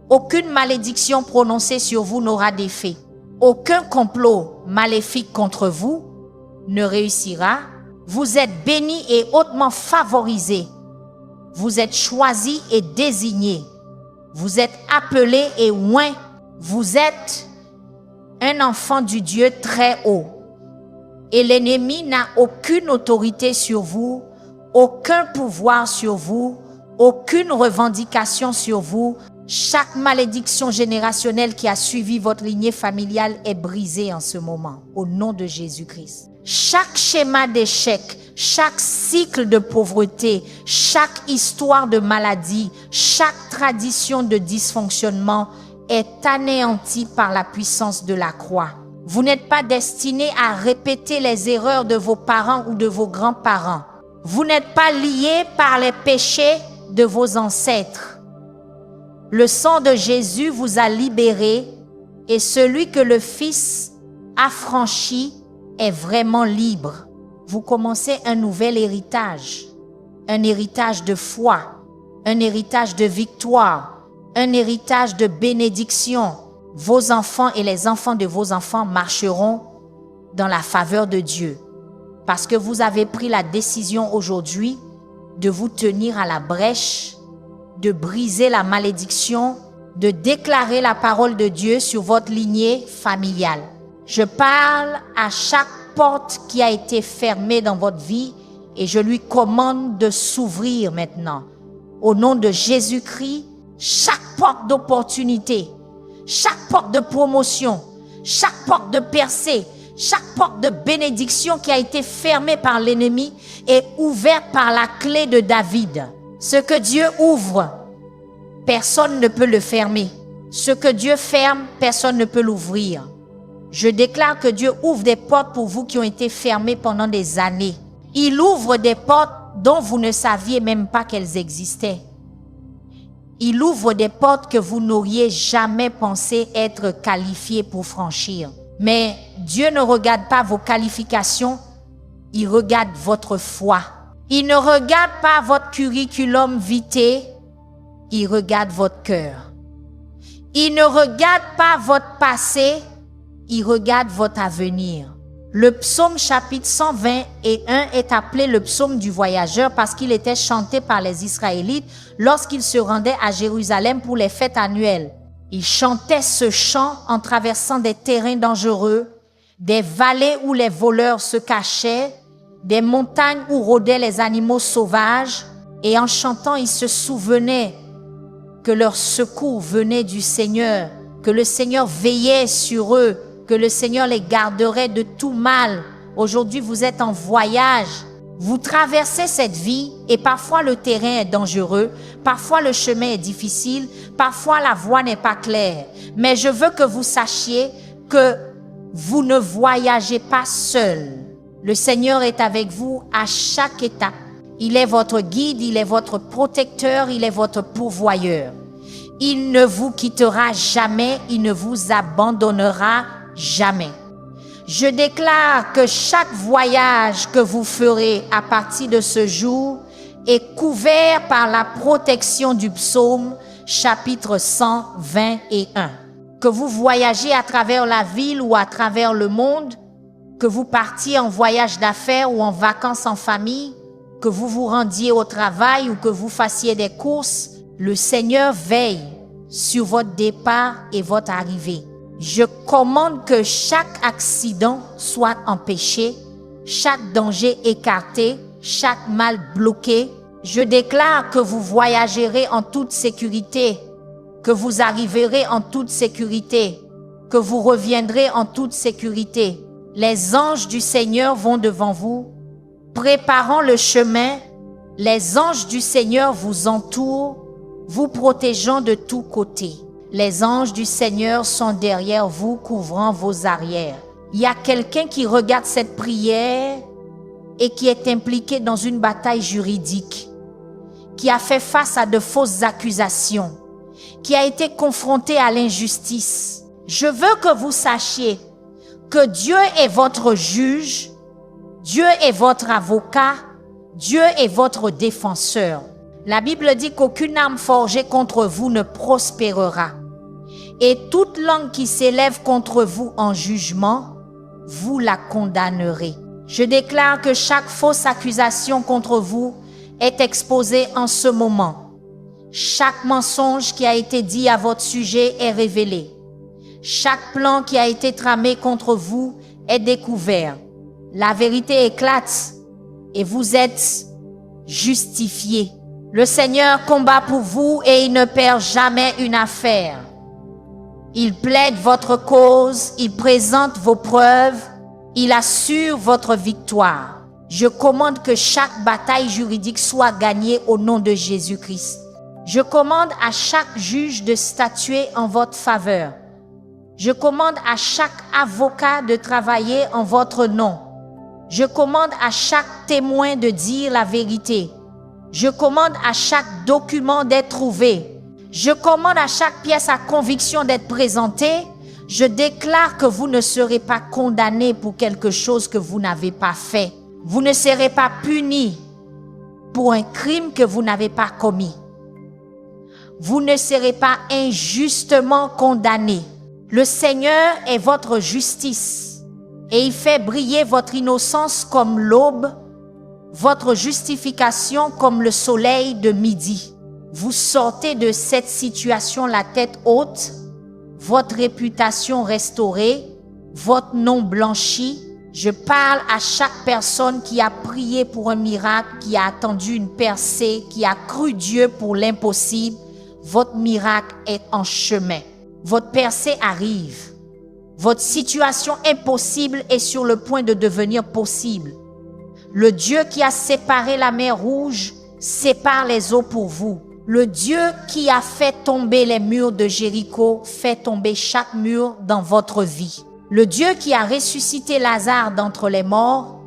Aucune malédiction prononcée sur vous n'aura d'effet. Aucun complot maléfique contre vous ne réussira. Vous êtes bénis et hautement favorisés. Vous êtes choisis et désignés. Vous êtes appelés et oints. Vous êtes un enfant du Dieu très haut. Et l'ennemi n'a aucune autorité sur vous, aucun pouvoir sur vous, aucune revendication sur vous. Chaque malédiction générationnelle qui a suivi votre lignée familiale est brisée en ce moment, au nom de Jésus-Christ. Chaque schéma d'échec, chaque cycle de pauvreté, chaque histoire de maladie, chaque tradition de dysfonctionnement est anéanti par la puissance de la croix. Vous n'êtes pas destiné à répéter les erreurs de vos parents ou de vos grands-parents. Vous n'êtes pas lié par les péchés de vos ancêtres. Le sang de Jésus vous a libéré et celui que le Fils a franchi est vraiment libre. Vous commencez un nouvel héritage, un héritage de foi, un héritage de victoire, un héritage de bénédiction. Vos enfants et les enfants de vos enfants marcheront dans la faveur de Dieu parce que vous avez pris la décision aujourd'hui de vous tenir à la brèche, de briser la malédiction, de déclarer la parole de Dieu sur votre lignée familiale. Je parle à chaque porte qui a été fermée dans votre vie et je lui commande de s'ouvrir maintenant. Au nom de Jésus-Christ, chaque porte d'opportunité, chaque porte de promotion, chaque porte de percée, Chaque porte de bénédiction qui a été fermée par l'ennemi est ouverte par la clé de David. Ce que Dieu ouvre, personne ne peut le fermer. Ce que Dieu ferme, personne ne peut l'ouvrir. Je déclare que Dieu ouvre des portes pour vous qui ont été fermées pendant des années. Il ouvre des portes dont vous ne saviez même pas qu'elles existaient. Il ouvre des portes que vous n'auriez jamais pensé être qualifiés pour franchir. Mais Dieu ne regarde pas vos qualifications, il regarde votre foi. Il ne regarde pas votre curriculum vitae, il regarde votre cœur. Il ne regarde pas votre passé, il regarde votre avenir. Le psaume chapitre 121 est appelé le psaume du voyageur parce qu'il était chanté par les Israélites lorsqu'ils se rendaient à Jérusalem pour les fêtes annuelles. Ils chantaient ce chant en traversant des terrains dangereux, des vallées où les voleurs se cachaient, des montagnes où rôdaient les animaux sauvages, et en chantant, ils se souvenaient que leur secours venait du Seigneur, que le Seigneur veillait sur eux, que le Seigneur les garderait de tout mal. Aujourd'hui, vous êtes en voyage. Vous traversez cette vie et parfois le terrain est dangereux, parfois le chemin est difficile, parfois la voie n'est pas claire. Mais je veux que vous sachiez que vous ne voyagez pas seul. Le Seigneur est avec vous à chaque étape. Il est votre guide, il est votre protecteur, il est votre pourvoyeur. Il ne vous quittera jamais, il ne vous abandonnera jamais. Je déclare que chaque voyage que vous ferez à partir de ce jour est couvert par la protection du psaume chapitre 121. Que vous voyagez à travers la ville ou à travers le monde, que vous partiez en voyage d'affaires ou en vacances en famille, que vous vous rendiez au travail ou que vous fassiez des courses, le Seigneur veille sur votre départ et votre arrivée. Je commande que chaque accident soit empêché, chaque danger écarté, chaque mal bloqué. Je déclare que vous voyagerez en toute sécurité, que vous arriverez en toute sécurité, que vous reviendrez en toute sécurité. Les anges du Seigneur vont devant vous, préparant le chemin. Les anges du Seigneur vous entourent, vous protégeant de tous côtés. Les anges du Seigneur sont derrière vous, couvrant vos arrières. Il y a quelqu'un qui regarde cette prière et qui est impliqué dans une bataille juridique, qui a fait face à de fausses accusations, qui a été confronté à l'injustice. Je veux que vous sachiez que Dieu est votre juge, Dieu est votre avocat, Dieu est votre défenseur. La Bible dit qu'aucune arme forgée contre vous ne prospérera. Et toute langue qui s'élève contre vous en jugement, vous la condamnerez. Je déclare que chaque fausse accusation contre vous est exposée en ce moment. Chaque mensonge qui a été dit à votre sujet est révélé. Chaque plan qui a été tramé contre vous est découvert. La vérité éclate et vous êtes justifiés. Le Seigneur combat pour vous et il ne perd jamais une affaire. Il plaide votre cause, il présente vos preuves, il assure votre victoire. Je commande que chaque bataille juridique soit gagnée au nom de Jésus-Christ. Je commande à chaque juge de statuer en votre faveur. Je commande à chaque avocat de travailler en votre nom. Je commande à chaque témoin de dire la vérité. Je commande à chaque document d'être trouvé. Je commande à chaque pièce à conviction d'être présentée. Je déclare que vous ne serez pas condamnés pour quelque chose que vous n'avez pas fait. Vous ne serez pas punis pour un crime que vous n'avez pas commis. Vous ne serez pas injustement condamnés. Le Seigneur est votre justice et il fait briller votre innocence comme l'aube, votre justification comme le soleil de midi. Vous sortez de cette situation la tête haute, votre réputation restaurée, votre nom blanchi. Je parle à chaque personne qui a prié pour un miracle, qui a attendu une percée, qui a cru Dieu pour l'impossible. Votre miracle est en chemin. Votre percée arrive. Votre situation impossible est sur le point de devenir possible. Le Dieu qui a séparé la mer Rouge sépare les eaux pour vous. Le Dieu qui a fait tomber les murs de Jéricho fait tomber chaque mur dans votre vie. Le Dieu qui a ressuscité Lazare d'entre les morts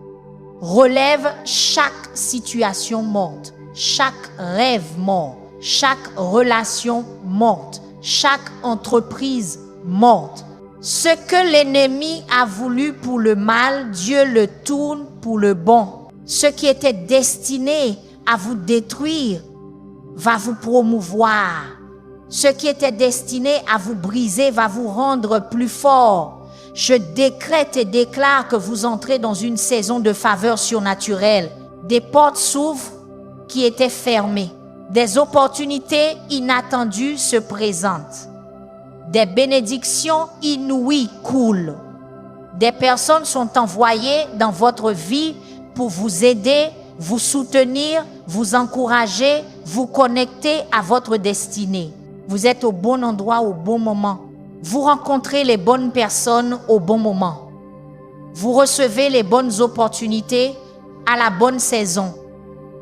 relève chaque situation morte, chaque rêve mort, chaque relation morte, chaque entreprise morte. Ce que l'ennemi a voulu pour le mal, Dieu le tourne pour le bon. Ce qui était destiné à vous détruire va vous promouvoir. Ce qui était destiné à vous briser va vous rendre plus fort. Je décrète et déclare que vous entrez dans une saison de faveur surnaturelle. Des portes s'ouvrent qui étaient fermées. Des opportunités inattendues se présentent. Des bénédictions inouïes coulent. Des personnes sont envoyées dans votre vie pour vous aider, vous soutenir, vous encourager, vous connecter à votre destinée. Vous êtes au bon endroit au bon moment. Vous rencontrez les bonnes personnes au bon moment. Vous recevez les bonnes opportunités à la bonne saison.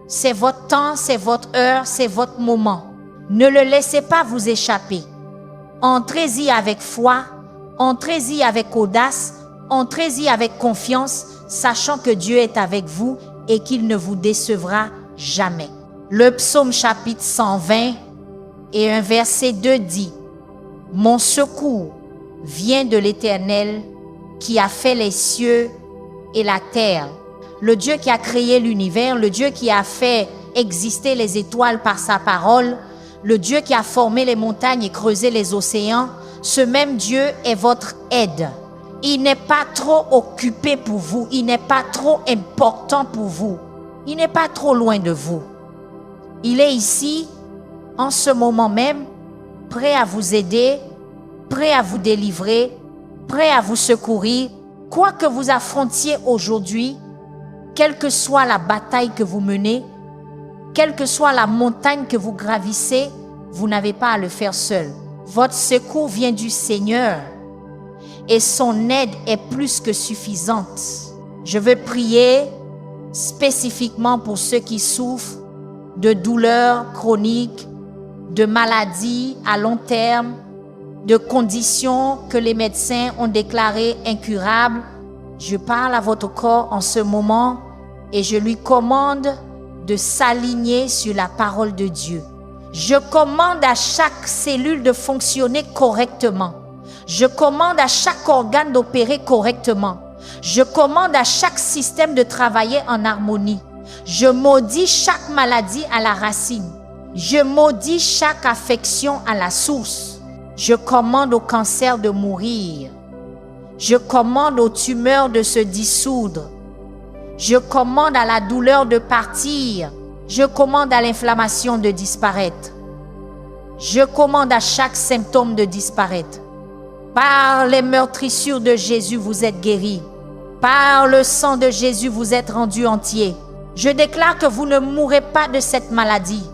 C'est votre temps, c'est votre heure, c'est votre moment. Ne le laissez pas vous échapper. Entrez-y avec foi, entrez-y avec audace, entrez-y avec confiance, sachant que Dieu est avec vous et qu'il ne vous décevra jamais. Le psaume chapitre 120 et un verset 2 dit: « Mon secours vient de l'Éternel qui a fait les cieux et la terre. » Le Dieu qui a créé l'univers, le Dieu qui a fait exister les étoiles par sa parole, le Dieu qui a formé les montagnes et creusé les océans, ce même Dieu est votre aide. Il n'est pas trop occupé pour vous, il n'est pas trop important pour vous, il n'est pas trop loin de vous. Il est ici, en ce moment même, prêt à vous aider, prêt à vous délivrer, prêt à vous secourir. Quoi que vous affrontiez aujourd'hui, quelle que soit la bataille que vous menez, quelle que soit la montagne que vous gravissez, vous n'avez pas à le faire seul. Votre secours vient du Seigneur et son aide est plus que suffisante. Je veux prier spécifiquement pour ceux qui souffrent de douleurs chroniques, de maladies à long terme, de conditions que les médecins ont déclarées incurables. Je parle à votre corps en ce moment et je lui commande de s'aligner sur la parole de Dieu. Je commande à chaque cellule de fonctionner correctement. Je commande à chaque organe d'opérer correctement. Je commande à chaque système de travailler en harmonie. Je maudis chaque maladie à la racine. Je maudis chaque affection à la source. Je commande au cancer de mourir. Je commande aux tumeurs de se dissoudre. Je commande à la douleur de partir. Je commande à l'inflammation de disparaître. Je commande à chaque symptôme de disparaître. Par les meurtrissures de Jésus, vous êtes guéris. Par le sang de Jésus, vous êtes rendus entiers. Je déclare que vous ne mourrez pas de cette maladie.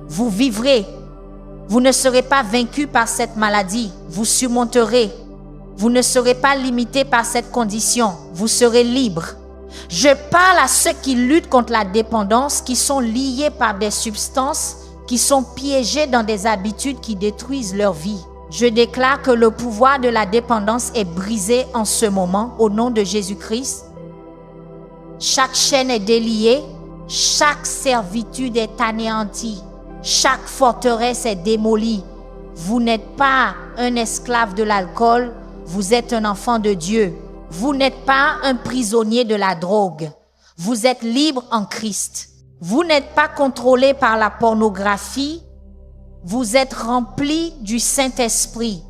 Vous vivrez. Vous ne serez pas vaincu par cette maladie. Vous surmonterez. Vous ne serez pas limité par cette condition. Vous serez libre. Je parle à ceux qui luttent contre la dépendance, qui sont liés par des substances, qui sont piégés dans des habitudes qui détruisent leur vie. Je déclare que le pouvoir de la dépendance est brisé en ce moment au nom de Jésus-Christ. Chaque chaîne est déliée, chaque servitude est anéantie, chaque forteresse est démolie. Vous n'êtes pas un esclave de l'alcool, vous êtes un enfant de Dieu. Vous n'êtes pas un prisonnier de la drogue. Vous êtes libre en Christ. Vous n'êtes pas contrôlé par la pornographie. Vous êtes rempli du Saint-Esprit.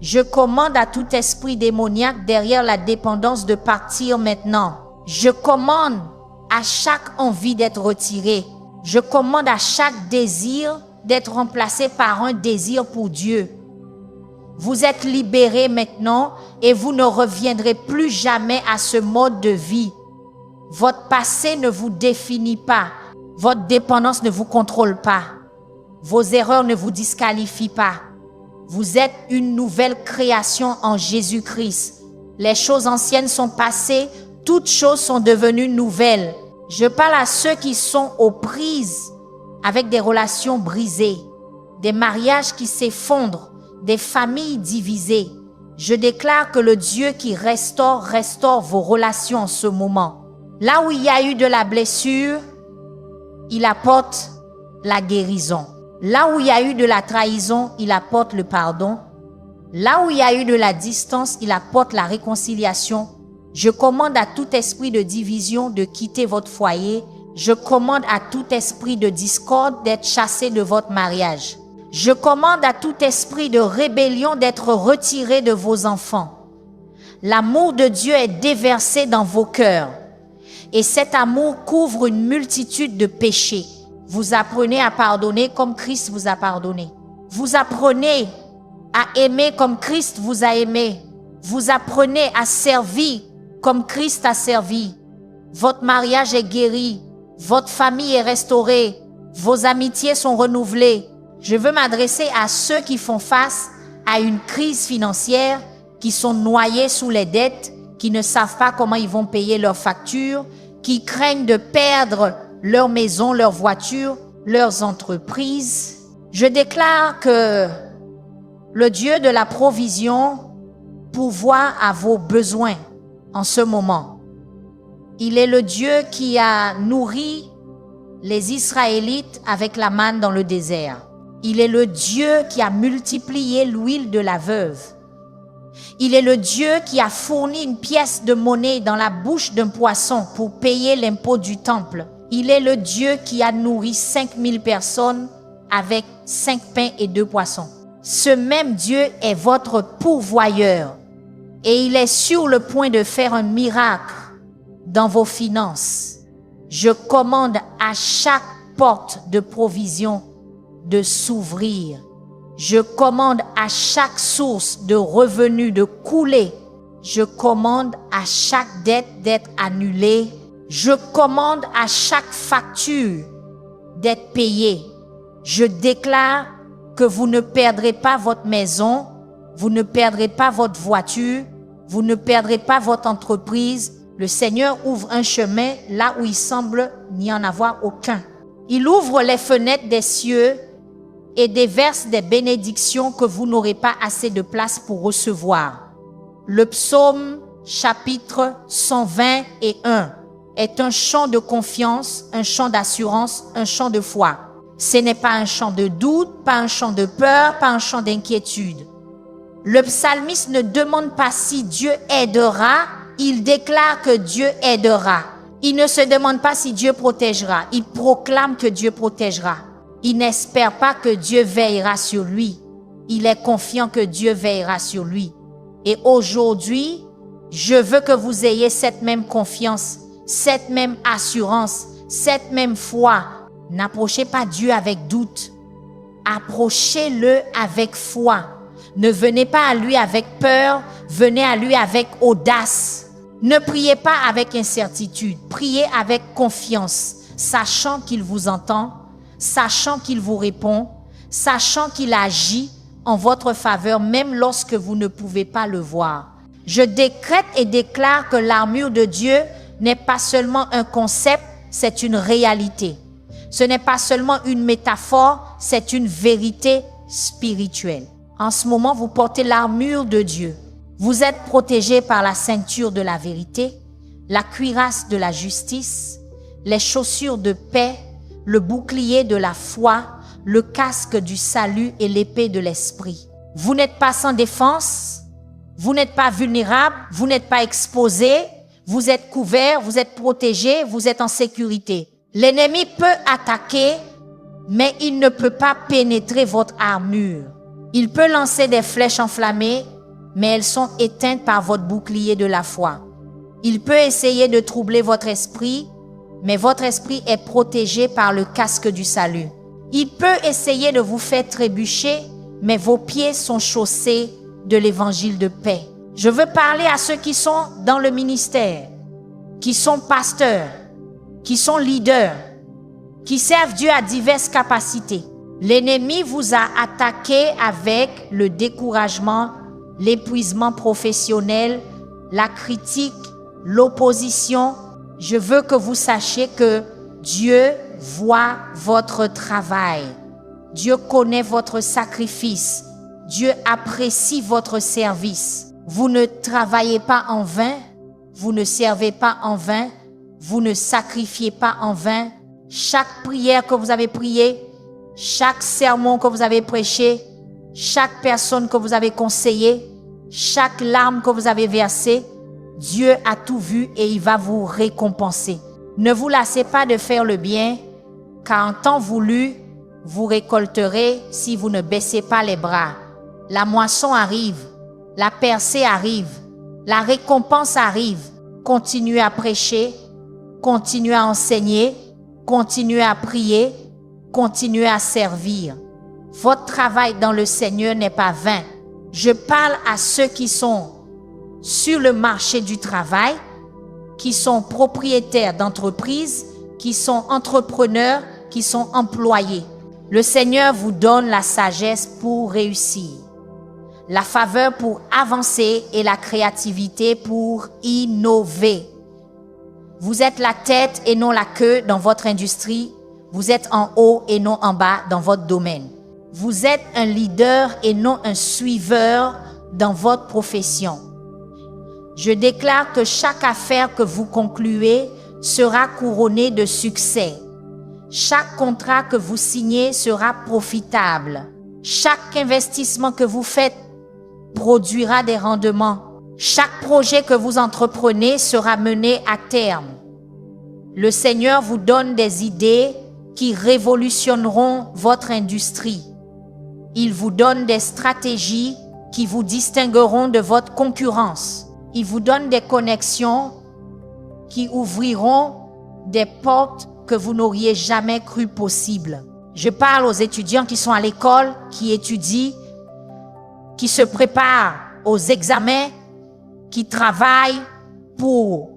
Je commande à tout esprit démoniaque derrière la dépendance de partir maintenant. Je commande à chaque envie d'être retiré. Je commande à chaque désir d'être remplacé par un désir pour Dieu. Vous êtes libérés maintenant et vous ne reviendrez plus jamais à ce mode de vie. Votre passé ne vous définit pas. Votre dépendance ne vous contrôle pas. Vos erreurs ne vous disqualifient pas. Vous êtes une nouvelle création en Jésus-Christ. Les choses anciennes sont passées, toutes choses sont devenues nouvelles. Je parle à ceux qui sont aux prises avec des relations brisées, des mariages qui s'effondrent, des familles divisées. Je déclare que le Dieu qui restaure vos relations en ce moment. Là où il y a eu de la blessure, il apporte la guérison. Là où il y a eu de la trahison, il apporte le pardon. Là où il y a eu de la distance, il apporte la réconciliation. Je commande à tout esprit de division de quitter votre foyer. Je commande à tout esprit de discorde d'être chassé de votre mariage. Je commande à tout esprit de rébellion d'être retiré de vos enfants. L'amour de Dieu est déversé dans vos cœurs. Et cet amour couvre une multitude de péchés. Vous apprenez à pardonner comme Christ vous a pardonné. Vous apprenez à aimer comme Christ vous a aimé. Vous apprenez à servir comme Christ a servi. Votre mariage est guéri. Votre famille est restaurée. Vos amitiés sont renouvelées. Je veux m'adresser à ceux qui font face à une crise financière, qui sont noyés sous les dettes, qui ne savent pas comment ils vont payer leurs factures, qui craignent de perdre leur maison, leur voiture, leurs entreprises. Je déclare que le Dieu de la provision pourvoit à vos besoins en ce moment. Il est le Dieu qui a nourri les Israélites avec la manne dans le désert. Il est le Dieu qui a multiplié l'huile de la veuve. Il est le Dieu qui a fourni une pièce de monnaie dans la bouche d'un poisson pour payer l'impôt du temple. Il est le Dieu qui a nourri 5000 personnes avec 5 pains et 2 poissons. Ce même Dieu est votre pourvoyeur et il est sur le point de faire un miracle dans vos finances. Je commande à chaque porte de provision de s'ouvrir. Je commande à chaque source de revenus de couler. Je commande à chaque dette d'être annulée. Je commande à chaque facture d'être payée. Je déclare que vous ne perdrez pas votre maison, vous ne perdrez pas votre voiture, vous ne perdrez pas votre entreprise. Le Seigneur ouvre un chemin là où il semble n'y en avoir aucun. Il ouvre les fenêtres des cieux et déverse des bénédictions que vous n'aurez pas assez de place pour recevoir. Le psaume chapitre 121 est un chant de confiance, un chant d'assurance, un chant de foi. Ce n'est pas un chant de doute, pas un chant de peur, pas un chant d'inquiétude. Le psalmiste ne demande pas si Dieu aidera, il déclare que Dieu aidera. Il ne se demande pas si Dieu protégera, il proclame que Dieu protégera. Il n'espère pas que Dieu veillera sur lui. Il est confiant que Dieu veillera sur lui. Et aujourd'hui, je veux que vous ayez cette même confiance, cette même assurance, cette même foi. N'approchez pas Dieu avec doute. Approchez-le avec foi. Ne venez pas à lui avec peur, venez à lui avec audace. Ne priez pas avec incertitude, priez avec confiance, sachant qu'il vous entend, sachant qu'il vous répond, sachant qu'il agit en votre faveur même lorsque vous ne pouvez pas le voir. Je décrète et déclare que l'armure de Dieu n'est pas seulement un concept, c'est une réalité. Ce n'est pas seulement une métaphore, c'est une vérité spirituelle. En ce moment, vous portez l'armure de Dieu. Vous êtes protégés par la ceinture de la vérité, la cuirasse de la justice, les chaussures de paix, le bouclier de la foi, le casque du salut et l'épée de l'esprit. Vous n'êtes pas sans défense, vous n'êtes pas vulnérable, vous n'êtes pas exposé, vous êtes couvert, vous êtes protégé, vous êtes en sécurité. L'ennemi peut attaquer, mais il ne peut pas pénétrer votre armure. Il peut lancer des flèches enflammées, mais elles sont éteintes par votre bouclier de la foi. Il peut essayer de troubler votre esprit, mais votre esprit est protégé par le casque du salut. Il peut essayer de vous faire trébucher, mais vos pieds sont chaussés de l'évangile de paix. Je veux parler à ceux qui sont dans le ministère, qui sont pasteurs, qui sont leaders, qui servent Dieu à diverses capacités. L'ennemi vous a attaqué avec le découragement, l'épuisement professionnel, la critique, l'opposition. Je veux que vous sachiez que Dieu voit votre travail. Dieu connaît votre sacrifice. Dieu apprécie votre service. Vous ne travaillez pas en vain. Vous ne servez pas en vain. Vous ne sacrifiez pas en vain. Chaque prière que vous avez priée, chaque sermon que vous avez prêché, chaque personne que vous avez conseillée, chaque larme que vous avez versée, Dieu a tout vu et il va vous récompenser. Ne vous lassez pas de faire le bien, car en temps voulu, vous récolterez si vous ne baissez pas les bras. La moisson arrive, la percée arrive, la récompense arrive. Continuez à prêcher, continuez à enseigner, continuez à prier, continuez à servir. Votre travail dans le Seigneur n'est pas vain. Je parle à ceux qui sont sur le marché du travail, qui sont propriétaires d'entreprises, qui sont entrepreneurs, qui sont employés. Le Seigneur vous donne la sagesse pour réussir, la faveur pour avancer et la créativité pour innover. Vous êtes la tête et non la queue dans votre industrie. Vous êtes en haut et non en bas dans votre domaine. Vous êtes un leader et non un suiveur dans votre profession. Je déclare que chaque affaire que vous concluez sera couronnée de succès. Chaque contrat que vous signez sera profitable. Chaque investissement que vous faites produira des rendements. Chaque projet que vous entreprenez sera mené à terme. Le Seigneur vous donne des idées qui révolutionneront votre industrie. Il vous donne des stratégies qui vous distingueront de votre concurrence. Il vous donne des connexions qui ouvriront des portes que vous n'auriez jamais cru possibles. Je parle aux étudiants qui sont à l'école, qui étudient, qui se préparent aux examens, qui travaillent pour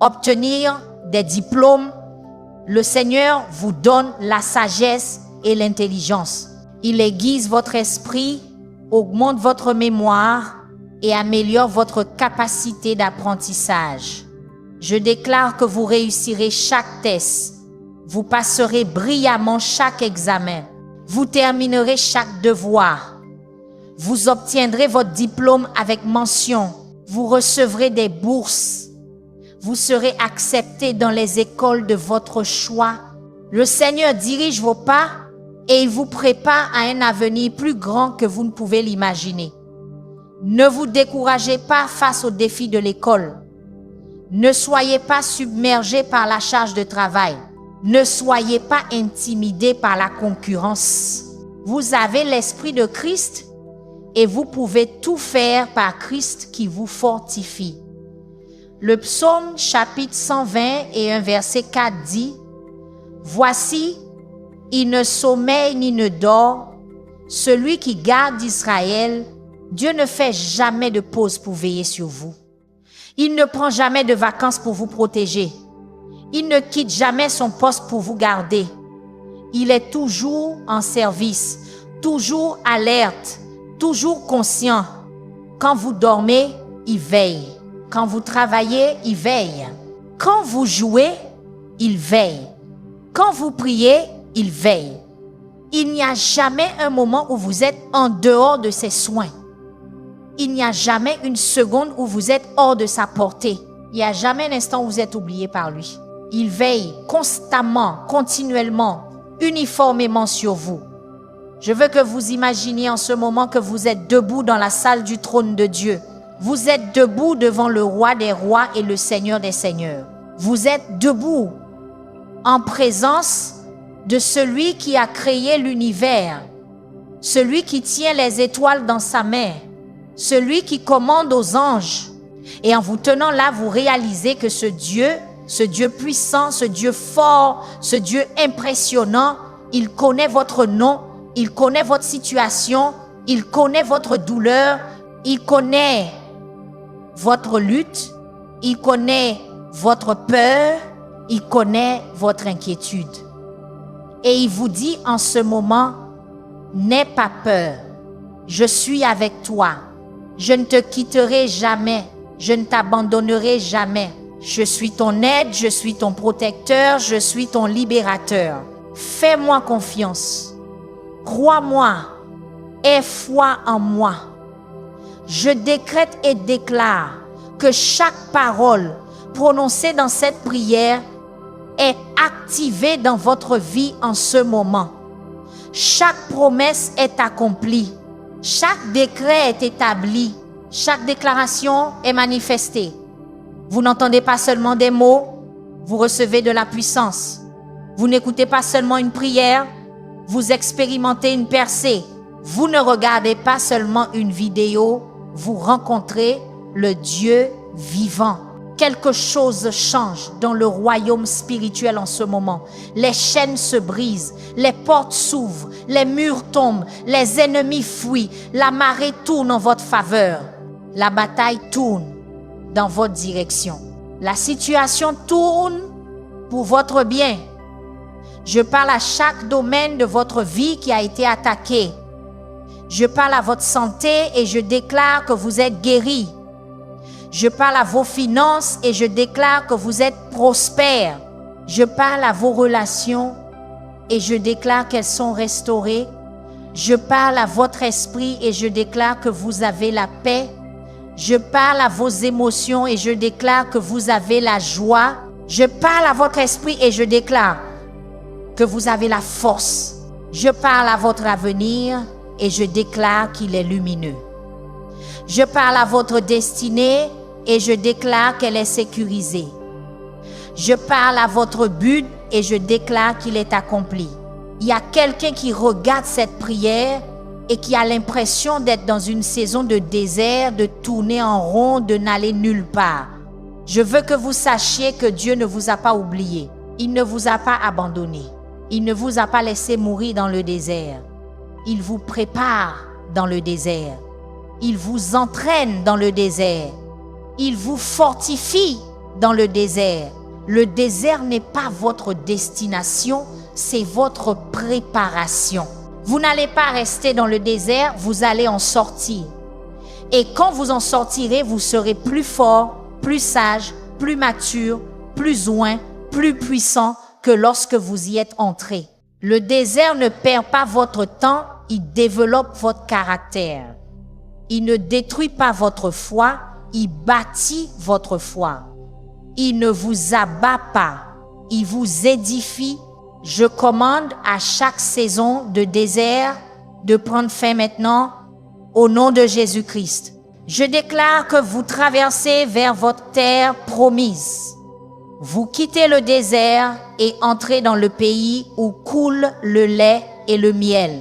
obtenir des diplômes. Le Seigneur vous donne la sagesse et l'intelligence. Il aiguise votre esprit, augmente votre mémoire et améliore votre capacité d'apprentissage. Je déclare que vous réussirez chaque test. Vous passerez brillamment chaque examen. Vous terminerez chaque devoir. Vous obtiendrez votre diplôme avec mention. Vous recevrez des bourses. Vous serez accepté dans les écoles de votre choix. Le Seigneur dirige vos pas et il vous prépare à un avenir plus grand que vous ne pouvez l'imaginer. Ne vous découragez pas face aux défis de l'école. Ne soyez pas submergés par la charge de travail. Ne soyez pas intimidés par la concurrence. Vous avez l'Esprit de Christ et vous pouvez tout faire par Christ qui vous fortifie. Le psaume chapitre 120 et un verset 4 dit « Voici, il ne sommeille ni ne dort, celui qui garde Israël, Dieu ne fait jamais de pause pour veiller sur vous. Il ne prend jamais de vacances pour vous protéger. Il ne quitte jamais son poste pour vous garder. Il est toujours en service, toujours alerte, toujours conscient. Quand vous dormez, il veille. Quand vous travaillez, il veille. Quand vous jouez, il veille. Quand vous priez, il veille. Il n'y a jamais un moment où vous êtes en dehors de ses soins. Il n'y a jamais une seconde où vous êtes hors de sa portée. Il n'y a jamais un instant où vous êtes oublié par lui. Il veille constamment, continuellement, uniformément sur vous. Je veux que vous imaginiez en ce moment que vous êtes debout dans la salle du trône de Dieu. Vous êtes debout devant le roi des rois et le Seigneur des seigneurs. Vous êtes debout en présence de celui qui a créé l'univers, celui qui tient les étoiles dans sa main, celui qui commande aux anges. Et en vous tenant là, vous réalisez que ce Dieu puissant, ce Dieu fort, ce Dieu impressionnant, il connaît votre nom, il connaît votre situation, il connaît votre douleur, il connaît votre lutte, il connaît votre peur, il connaît votre inquiétude. Et il vous dit en ce moment, n'aie pas peur, je suis avec toi, je ne te quitterai jamais, je ne t'abandonnerai jamais. Je suis ton aide, je suis ton protecteur, je suis ton libérateur. Fais-moi confiance, crois-moi, aie foi en moi. Je décrète et déclare que chaque parole prononcée dans cette prière est activée dans votre vie en ce moment. Chaque promesse est accomplie, chaque décret est établi, chaque déclaration est manifestée. Vous n'entendez pas seulement des mots, vous recevez de la puissance. Vous n'écoutez pas seulement une prière, vous expérimentez une percée. Vous ne regardez pas seulement une vidéo, vous rencontrez le Dieu vivant. Quelque chose change dans le royaume spirituel en ce moment. Les chaînes se brisent, les portes s'ouvrent, les murs tombent, les ennemis fuient, la marée tourne en votre faveur. La bataille tourne dans votre direction. La situation tourne pour votre bien. Je parle à chaque domaine de votre vie qui a été attaqué. Je parle à votre santé et je déclare que vous êtes guéri. Je parle à vos finances et je déclare que vous êtes prospères. Je parle à vos relations et je déclare qu'elles sont restaurées. Je parle à votre esprit et je déclare que vous avez la paix. Je parle à vos émotions et je déclare que vous avez la joie. Je parle à votre esprit et je déclare que vous avez la force. Je parle à votre avenir et je déclare qu'il est lumineux. Je parle à votre destinée et je déclare qu'elle est sécurisée. Je parle à votre but et je déclare qu'il est accompli. Il y a quelqu'un qui regarde cette prière et qui a l'impression d'être dans une saison de désert, de tourner en rond, de n'aller nulle part. Je veux que vous sachiez que Dieu ne vous a pas oublié. Il ne vous a pas abandonné. Il ne vous a pas laissé mourir dans le désert. Il vous prépare dans le désert. Il vous entraîne dans le désert. Il vous fortifie dans le désert. Le désert n'est pas votre destination, c'est votre préparation. Vous n'allez pas rester dans le désert, vous allez en sortir. Et quand vous en sortirez, vous serez plus fort, plus sage, plus mature, plus loin, plus puissant que lorsque vous y êtes entré. Le désert ne perd pas votre temps, il développe votre caractère. Il ne détruit pas votre foi, il bâtit votre foi. Il ne vous abat pas, il vous édifie. Je commande à chaque saison de désert de prendre fin maintenant au nom de Jésus-Christ. Je déclare que vous traversez vers votre terre promise. Vous quittez le désert et entrez dans le pays où coule le lait et le miel.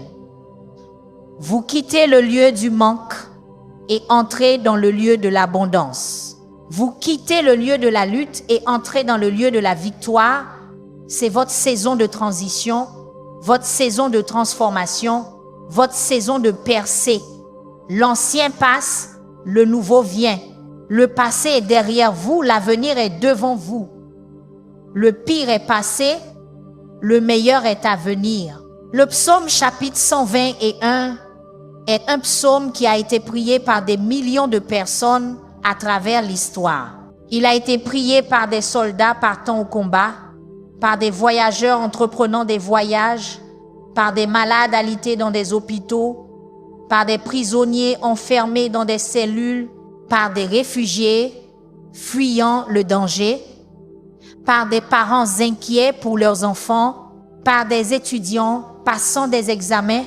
Vous quittez le lieu du manque et entrez dans le lieu de l'abondance. Vous quittez le lieu de la lutte et entrez dans le lieu de la victoire. C'est votre saison de transition, votre saison de transformation, votre saison de percée. L'ancien passe, le nouveau vient. Le passé est derrière vous, l'avenir est devant vous. Le pire est passé, le meilleur est à venir. Le psaume chapitre 121 est un psaume qui a été prié par des millions de personnes à travers l'histoire. Il a été prié par des soldats partant au combat, par des voyageurs entreprenant des voyages, par des malades alités dans des hôpitaux, par des prisonniers enfermés dans des cellules, par des réfugiés fuyant le danger, par des parents inquiets pour leurs enfants, par des étudiants passant des examens,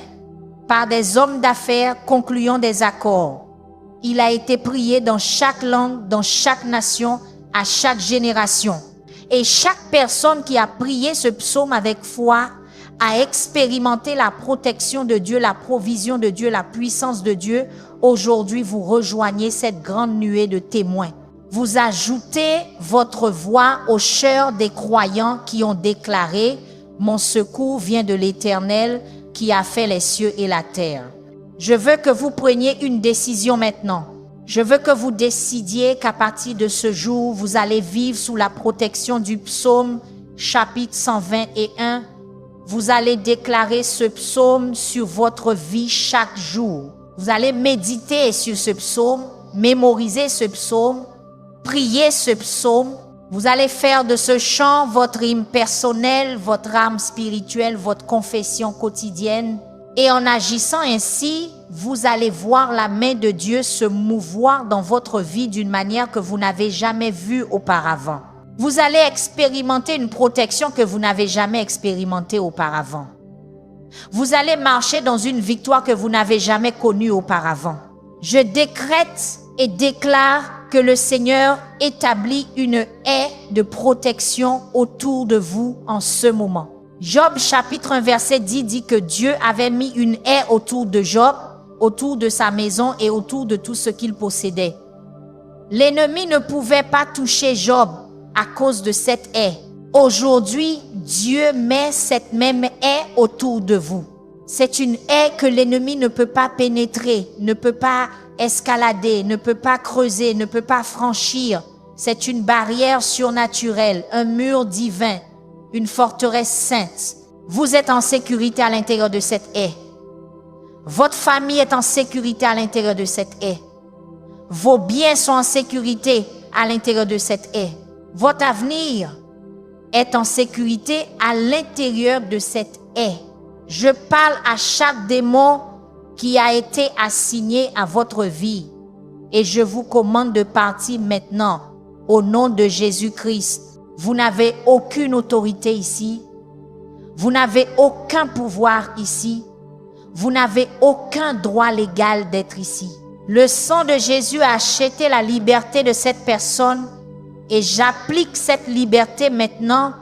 par des hommes d'affaires concluant des accords. Il a été prié dans chaque langue, dans chaque nation, à chaque génération. Et chaque personne qui a prié ce psaume avec foi a expérimenté la protection de Dieu, la provision de Dieu, la puissance de Dieu. Aujourd'hui, vous rejoignez cette grande nuée de témoins. Vous ajoutez votre voix au chœur des croyants qui ont déclaré « Mon secours vient de l'Éternel qui a fait les cieux et la terre ». Je veux que vous preniez une décision maintenant. Je veux que vous décidiez qu'à partir de ce jour, vous allez vivre sous la protection du psaume chapitre 121. vous allez déclarer ce psaume sur votre vie chaque jour. Vous allez méditer sur ce psaume, mémoriser ce psaume, prier ce psaume. Vous allez faire de ce chant votre hymne personnel, votre âme spirituelle, votre confession quotidienne. Et en agissant ainsi, vous allez voir la main de Dieu se mouvoir dans votre vie d'une manière que vous n'avez jamais vue auparavant. Vous allez expérimenter une protection que vous n'avez jamais expérimentée auparavant. Vous allez marcher dans une victoire que vous n'avez jamais connue auparavant. Je décrète et déclare que le Seigneur établit une haie de protection autour de vous en ce moment. Job chapitre 1 verset 10 dit que Dieu avait mis une haie autour de Job, autour de sa maison et autour de tout ce qu'il possédait. L'ennemi ne pouvait pas toucher Job à cause de cette haie. Aujourd'hui, Dieu met cette même haie autour de vous. C'est une haie que l'ennemi ne peut pas pénétrer, ne peut pas escalader, ne peut pas creuser, ne peut pas franchir. C'est une barrière surnaturelle, un mur divin, une forteresse sainte. Vous êtes en sécurité à l'intérieur de cette haie. Votre famille est en sécurité à l'intérieur de cette haie. Vos biens sont en sécurité à l'intérieur de cette haie. Votre avenir est en sécurité à l'intérieur de cette haie. Je parle à chaque démon qui a été assigné à votre vie et je vous commande de partir maintenant au nom de Jésus-Christ. Vous n'avez aucune autorité ici. Vous n'avez aucun pouvoir ici. Vous n'avez aucun droit légal d'être ici. Le sang de Jésus a acheté la liberté de cette personne et j'applique cette liberté maintenant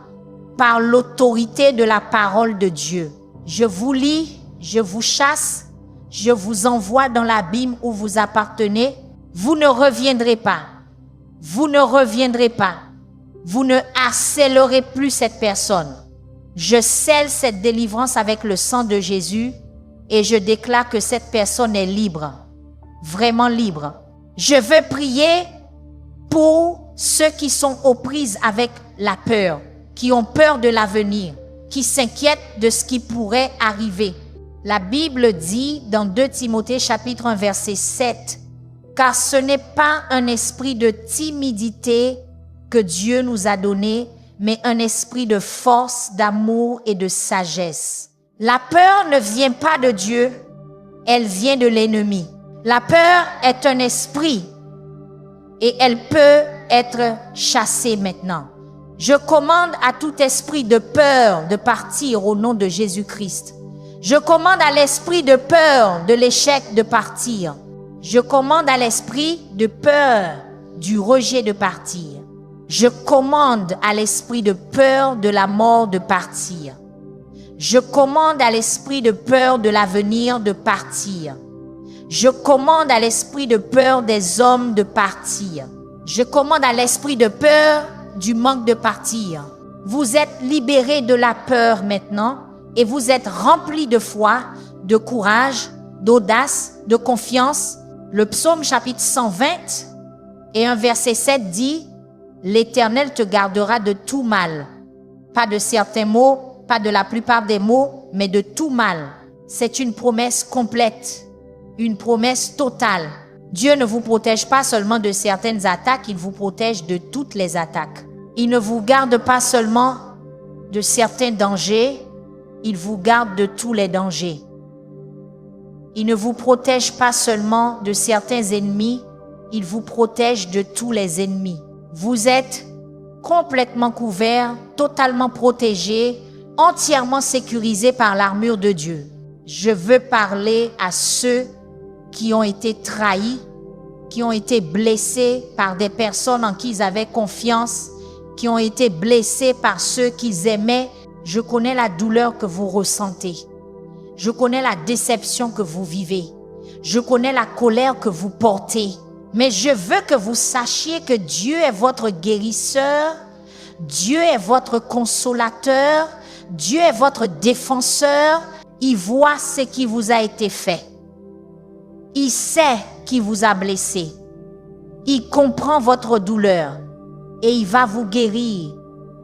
par l'autorité de la parole de Dieu. Je vous lis, je vous chasse, je vous envoie dans l'abîme où vous appartenez. Vous ne reviendrez pas. Vous ne reviendrez pas. Vous ne harcèlerez plus cette personne. Je scelle cette délivrance avec le sang de Jésus et je déclare que cette personne est libre. Vraiment libre. Je veux prier pour ceux qui sont aux prises avec la peur, qui ont peur de l'avenir, qui s'inquiètent de ce qui pourrait arriver. La Bible dit dans 2 Timothée chapitre 1 verset 7, « Car ce n'est pas un esprit de timidité que Dieu nous a donné, mais un esprit de force, d'amour et de sagesse. » La peur ne vient pas de Dieu, elle vient de l'ennemi. La peur est un esprit et elle peut être chassée maintenant. Je commande à tout esprit de peur de partir au nom de Jésus-Christ. Je commande à l'esprit de peur de l'échec de partir. Je commande à l'esprit de peur du rejet de partir. Je commande à l'esprit de peur de la mort de partir. Je commande à l'esprit de peur de l'avenir de partir. Je commande à l'esprit de peur des hommes de partir. Je commande à l'esprit de peur du manque de partir. Vous êtes libérés de la peur maintenant et vous êtes remplis de foi, de courage, d'audace, de confiance. Le psaume chapitre 120 et un verset 7 dit « L'Éternel te gardera de tout mal ». Pas de certains mots, pas de la plupart des mots, mais de tout mal. C'est une promesse complète, une promesse totale. Dieu ne vous protège pas seulement de certaines attaques, il vous protège de toutes les attaques. Il ne vous garde pas seulement de certains dangers, il vous garde de tous les dangers. Il ne vous protège pas seulement de certains ennemis, il vous protège de tous les ennemis. Vous êtes complètement couverts, totalement protégés, entièrement sécurisés par l'armure de Dieu. Je veux parler à ceux qui ont été trahis, qui ont été blessés par des personnes en qui ils avaient confiance, qui ont été blessés par ceux qu'ils aimaient. Je connais la douleur que vous ressentez. Je connais la déception que vous vivez. Je connais la colère que vous portez. Mais je veux que vous sachiez que Dieu est votre guérisseur, Dieu est votre consolateur, Dieu est votre défenseur. Il voit ce qui vous a été fait. Il sait qui vous a blessé. Il comprend votre douleur et il va vous guérir.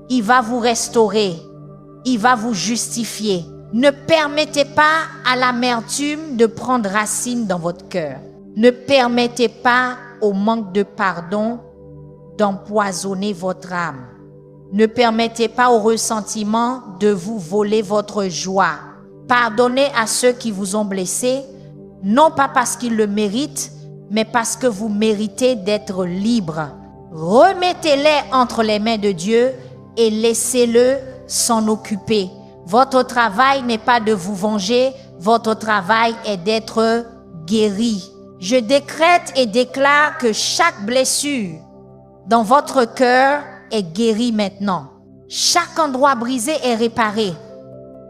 Il va vous restaurer. il va vous justifier. Ne permettez pas à l'amertume de prendre racine dans votre cœur. Ne permettez pas au manque de pardon d'empoisonner votre âme. Ne permettez pas au ressentiment de vous voler votre joie. Pardonnez à ceux qui vous ont blessé, non pas parce qu'ils le méritent, mais parce que vous méritez d'être libre. Remettez-les entre les mains de Dieu et laissez-le s'en occuper. Votre travail n'est pas de vous venger, votre travail est d'être guéri. Je décrète et déclare que chaque blessure dans votre cœur est guérie maintenant. Chaque endroit brisé est réparé.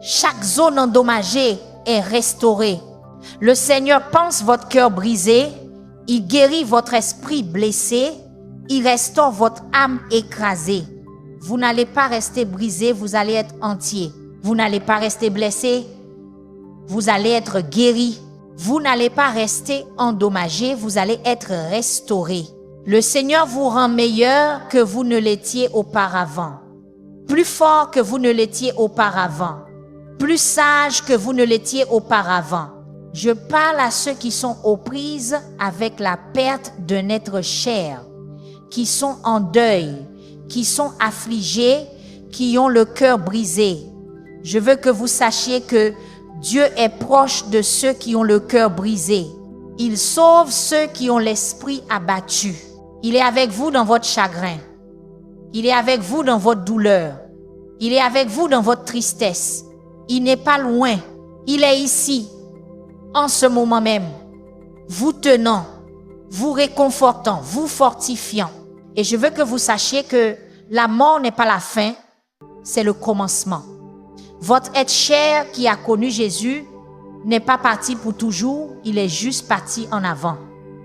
Chaque zone endommagée est restaurée. Le Seigneur pense votre cœur brisé, il guérit votre esprit blessé, il restaure votre âme écrasée. Vous n'allez pas rester brisé, vous allez être entier. Vous n'allez pas rester blessé, vous allez être guéri. Vous n'allez pas rester endommagé, vous allez être restauré. Le Seigneur vous rend meilleur que vous ne l'étiez auparavant, plus fort que vous ne l'étiez auparavant, plus sage que vous ne l'étiez auparavant. Je parle à ceux qui sont aux prises avec la perte d'un être cher, qui sont en deuil, qui sont affligés, qui ont le cœur brisé. Je veux que vous sachiez que Dieu est proche de ceux qui ont le cœur brisé. Il sauve ceux qui ont l'esprit abattu. Il est avec vous dans votre chagrin. Il est avec vous dans votre douleur. Il est avec vous dans votre tristesse. Il n'est pas loin. Il est ici, en ce moment même, vous tenant, vous réconfortant, vous fortifiant. Et je veux que vous sachiez que la mort n'est pas la fin, c'est le commencement. Votre être cher qui a connu Jésus n'est pas parti pour toujours, il est juste parti en avant.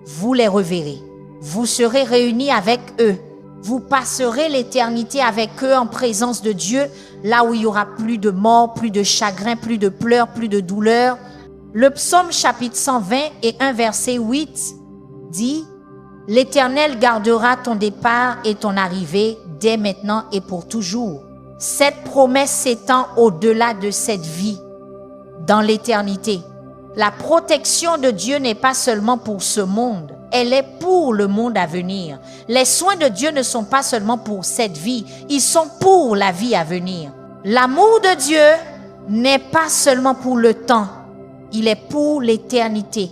Vous les reverrez. Vous serez réunis avec eux. Vous passerez l'éternité avec eux en présence de Dieu, là où il n'y aura plus de mort, plus de chagrin, plus de pleurs, plus de douleur. Le psaume chapitre 120 et 1 verset 8 dit « L'Éternel gardera ton départ et ton arrivée dès maintenant et pour toujours. » Cette promesse s'étend au-delà de cette vie, dans l'éternité. La protection de Dieu n'est pas seulement pour ce monde, elle est pour le monde à venir. Les soins de Dieu ne sont pas seulement pour cette vie, ils sont pour la vie à venir. L'amour de Dieu n'est pas seulement pour le temps, il est pour l'éternité.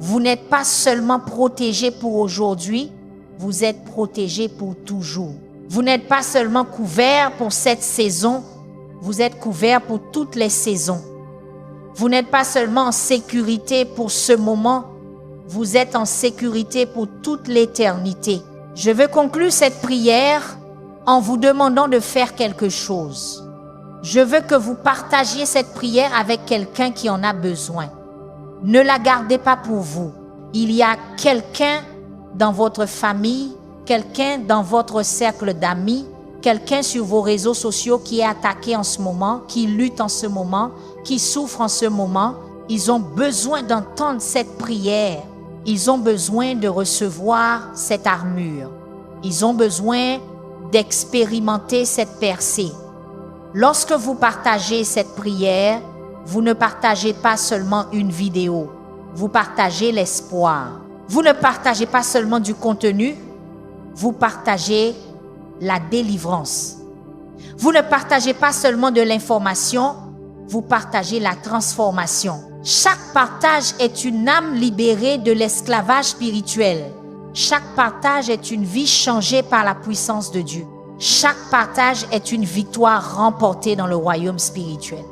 Vous n'êtes pas seulement protégé pour aujourd'hui, vous êtes protégé pour toujours. Vous n'êtes pas seulement couvert pour cette saison, vous êtes couvert pour toutes les saisons. Vous n'êtes pas seulement en sécurité pour ce moment, vous êtes en sécurité pour toute l'éternité. Je veux conclure cette prière en vous demandant de faire quelque chose. Je veux que vous partagiez cette prière avec quelqu'un qui en a besoin. Ne la gardez pas pour vous. Il y a quelqu'un dans votre famille, quelqu'un dans votre cercle d'amis, quelqu'un sur vos réseaux sociaux qui est attaqué en ce moment, qui lutte en ce moment, qui souffre en ce moment. Ils ont besoin d'entendre cette prière. Ils ont besoin de recevoir cette armure. Ils ont besoin d'expérimenter cette percée. Lorsque vous partagez cette prière, vous ne partagez pas seulement une vidéo, vous partagez l'espoir. Vous ne partagez pas seulement du contenu, vous partagez la délivrance. Vous ne partagez pas seulement de l'information, vous partagez la transformation. Chaque partage est une âme libérée de l'esclavage spirituel. Chaque partage est une vie changée par la puissance de Dieu. Chaque partage est une victoire remportée dans le royaume spirituel.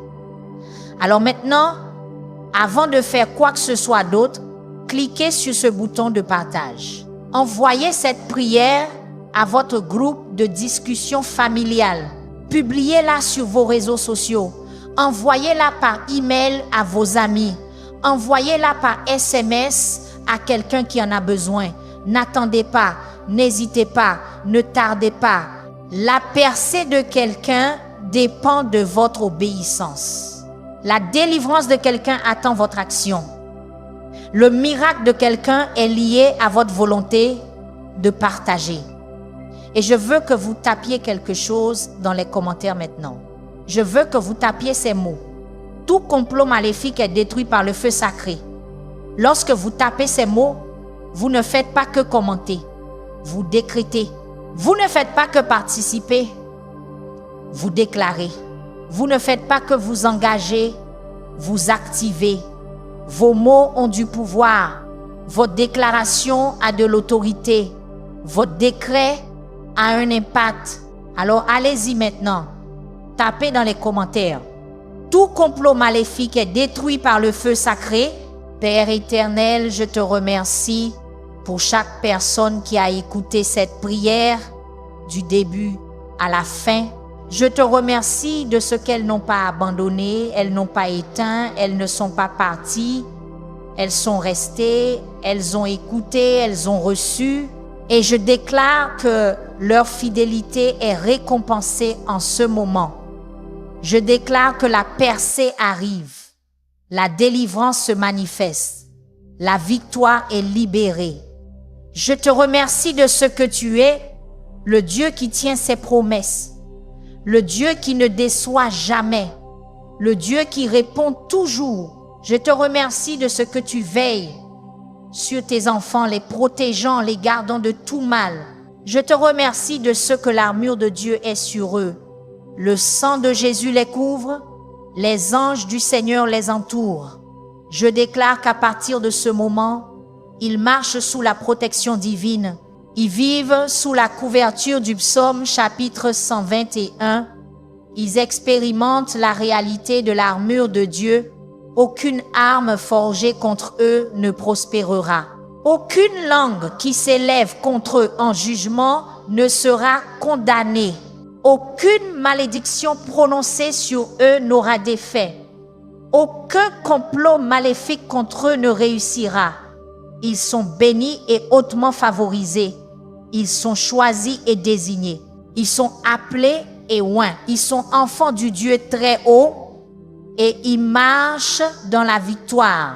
Alors maintenant, avant de faire quoi que ce soit d'autre, cliquez sur ce bouton de partage. Envoyez cette prière à votre groupe de discussion familiale. Publiez-la sur vos réseaux sociaux. Envoyez-la par email à vos amis. Envoyez-la par SMS à quelqu'un qui en a besoin. N'attendez pas, n'hésitez pas, ne tardez pas. La percée de quelqu'un dépend de votre obéissance. La délivrance de quelqu'un attend votre action. Le miracle de quelqu'un est lié à votre volonté de partager. Et je veux que vous tapiez quelque chose dans les commentaires maintenant. Je veux que vous tapiez ces mots. Tout complot maléfique est détruit par le feu sacré. Lorsque vous tapez ces mots, vous ne faites pas que commenter. Vous décrétez. Vous ne faites pas que participer. Vous déclarez. Vous ne faites pas que vous engager. Vous activez. Vos mots ont du pouvoir. Votre déclaration a de l'autorité. Votre décret a un impact. Alors allez-y maintenant. Tapez dans les commentaires. Tout complot maléfique est détruit par le feu sacré. Père éternel, je te remercie pour chaque personne qui a écouté cette prière du début à la fin. Je te remercie de ce qu'elles n'ont pas abandonné, elles n'ont pas éteint, elles ne sont pas parties. Elles sont restées, elles ont écouté, elles ont reçu. Et je déclare que leur fidélité est récompensée en ce moment. Je déclare que la percée arrive. La délivrance se manifeste. La victoire est libérée. Je te remercie de ce que tu es, le Dieu qui tient ses promesses, le Dieu qui ne déçoit jamais, le Dieu qui répond toujours. Je te remercie de ce que tu veilles sur tes enfants, les protégeant, les gardant de tout mal. Je te remercie de ce que l'armure de Dieu est sur eux. Le sang de Jésus les couvre, les anges du Seigneur les entourent. Je déclare qu'à partir de ce moment, ils marchent sous la protection divine. Ils vivent sous la couverture du psaume chapitre 121. Ils expérimentent la réalité de l'armure de Dieu. Aucune arme forgée contre eux ne prospérera. Aucune langue qui s'élève contre eux en jugement ne sera condamnée. Aucune malédiction prononcée sur eux n'aura d'effet. Aucun complot maléfique contre eux ne réussira. Ils sont bénis et hautement favorisés. Ils sont choisis et désignés. Ils sont appelés et oints. Ils sont enfants du Dieu très haut et ils marchent dans la victoire,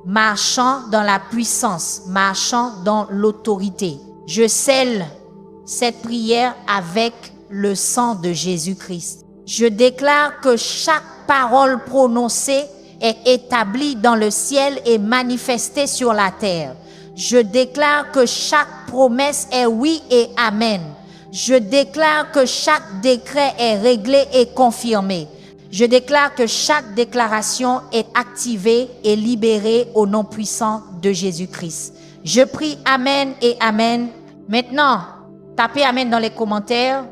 marchant dans la puissance, marchant dans l'autorité. Je scelle cette prière avec le sang de Jésus-Christ. Je déclare que chaque parole prononcée est établie dans le ciel et manifestée sur la terre. Je déclare que chaque promesse est oui et amen. Je déclare que chaque décret est réglé et confirmé. Je déclare que chaque déclaration est activée et libérée au nom puissant de Jésus-Christ. Je prie amen et amen. Maintenant, tapez amen dans les commentaires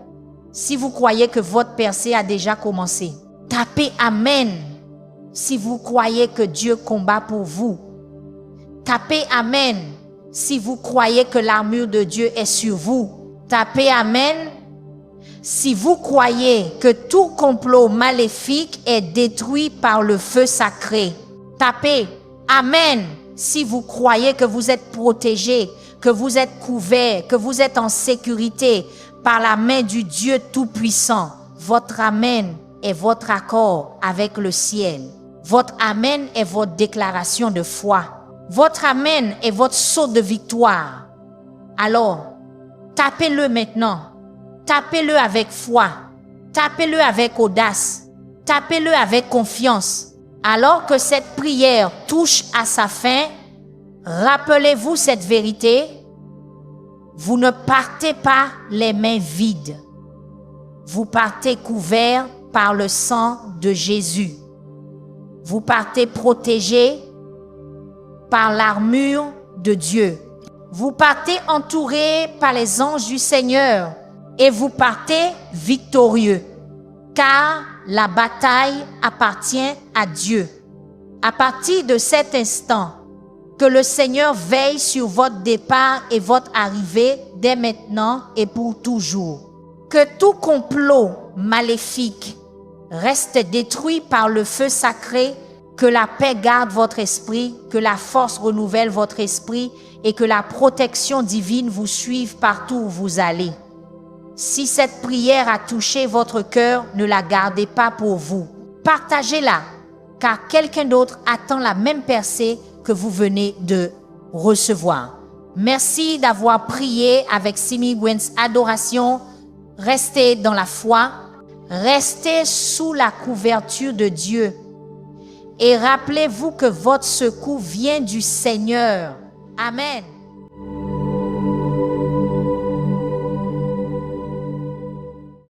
si vous croyez que votre percée a déjà commencé. Tapez amen si vous croyez que Dieu combat pour vous. Tapez amen si vous croyez que l'armure de Dieu est sur vous. Tapez amen si vous croyez que tout complot maléfique est détruit par le feu sacré. Tapez amen si vous croyez que vous êtes protégé, que vous êtes couvert, que vous êtes en sécurité par la main du Dieu Tout-Puissant. Votre amen est votre accord avec le ciel. Votre amen est votre déclaration de foi. Votre amen est votre saut de victoire. Alors, tapez-le maintenant. Tapez-le avec foi. Tapez-le avec audace. Tapez-le avec confiance. Alors que cette prière touche à sa fin, rappelez-vous cette vérité. Vous ne partez pas les mains vides. Vous partez couverts par le sang de Jésus. Vous partez protégés par l'armure de Dieu. Vous partez entourés par les anges du Seigneur et vous partez victorieux, car la bataille appartient à Dieu. À partir de cet instant, que le Seigneur veille sur votre départ et votre arrivée dès maintenant et pour toujours. Que tout complot maléfique reste détruit par le feu sacré, que la paix garde votre esprit, que la force renouvelle votre esprit et que la protection divine vous suive partout où vous allez. Si cette prière a touché votre cœur, ne la gardez pas pour vous. Partagez-la, car quelqu'un d'autre attend la même percée que vous venez de recevoir. Merci d'avoir prié avec Simi Gwen's Adoration. Restez dans la foi. Restez sous la couverture de Dieu et rappelez-vous que votre secours vient du Seigneur. Amen.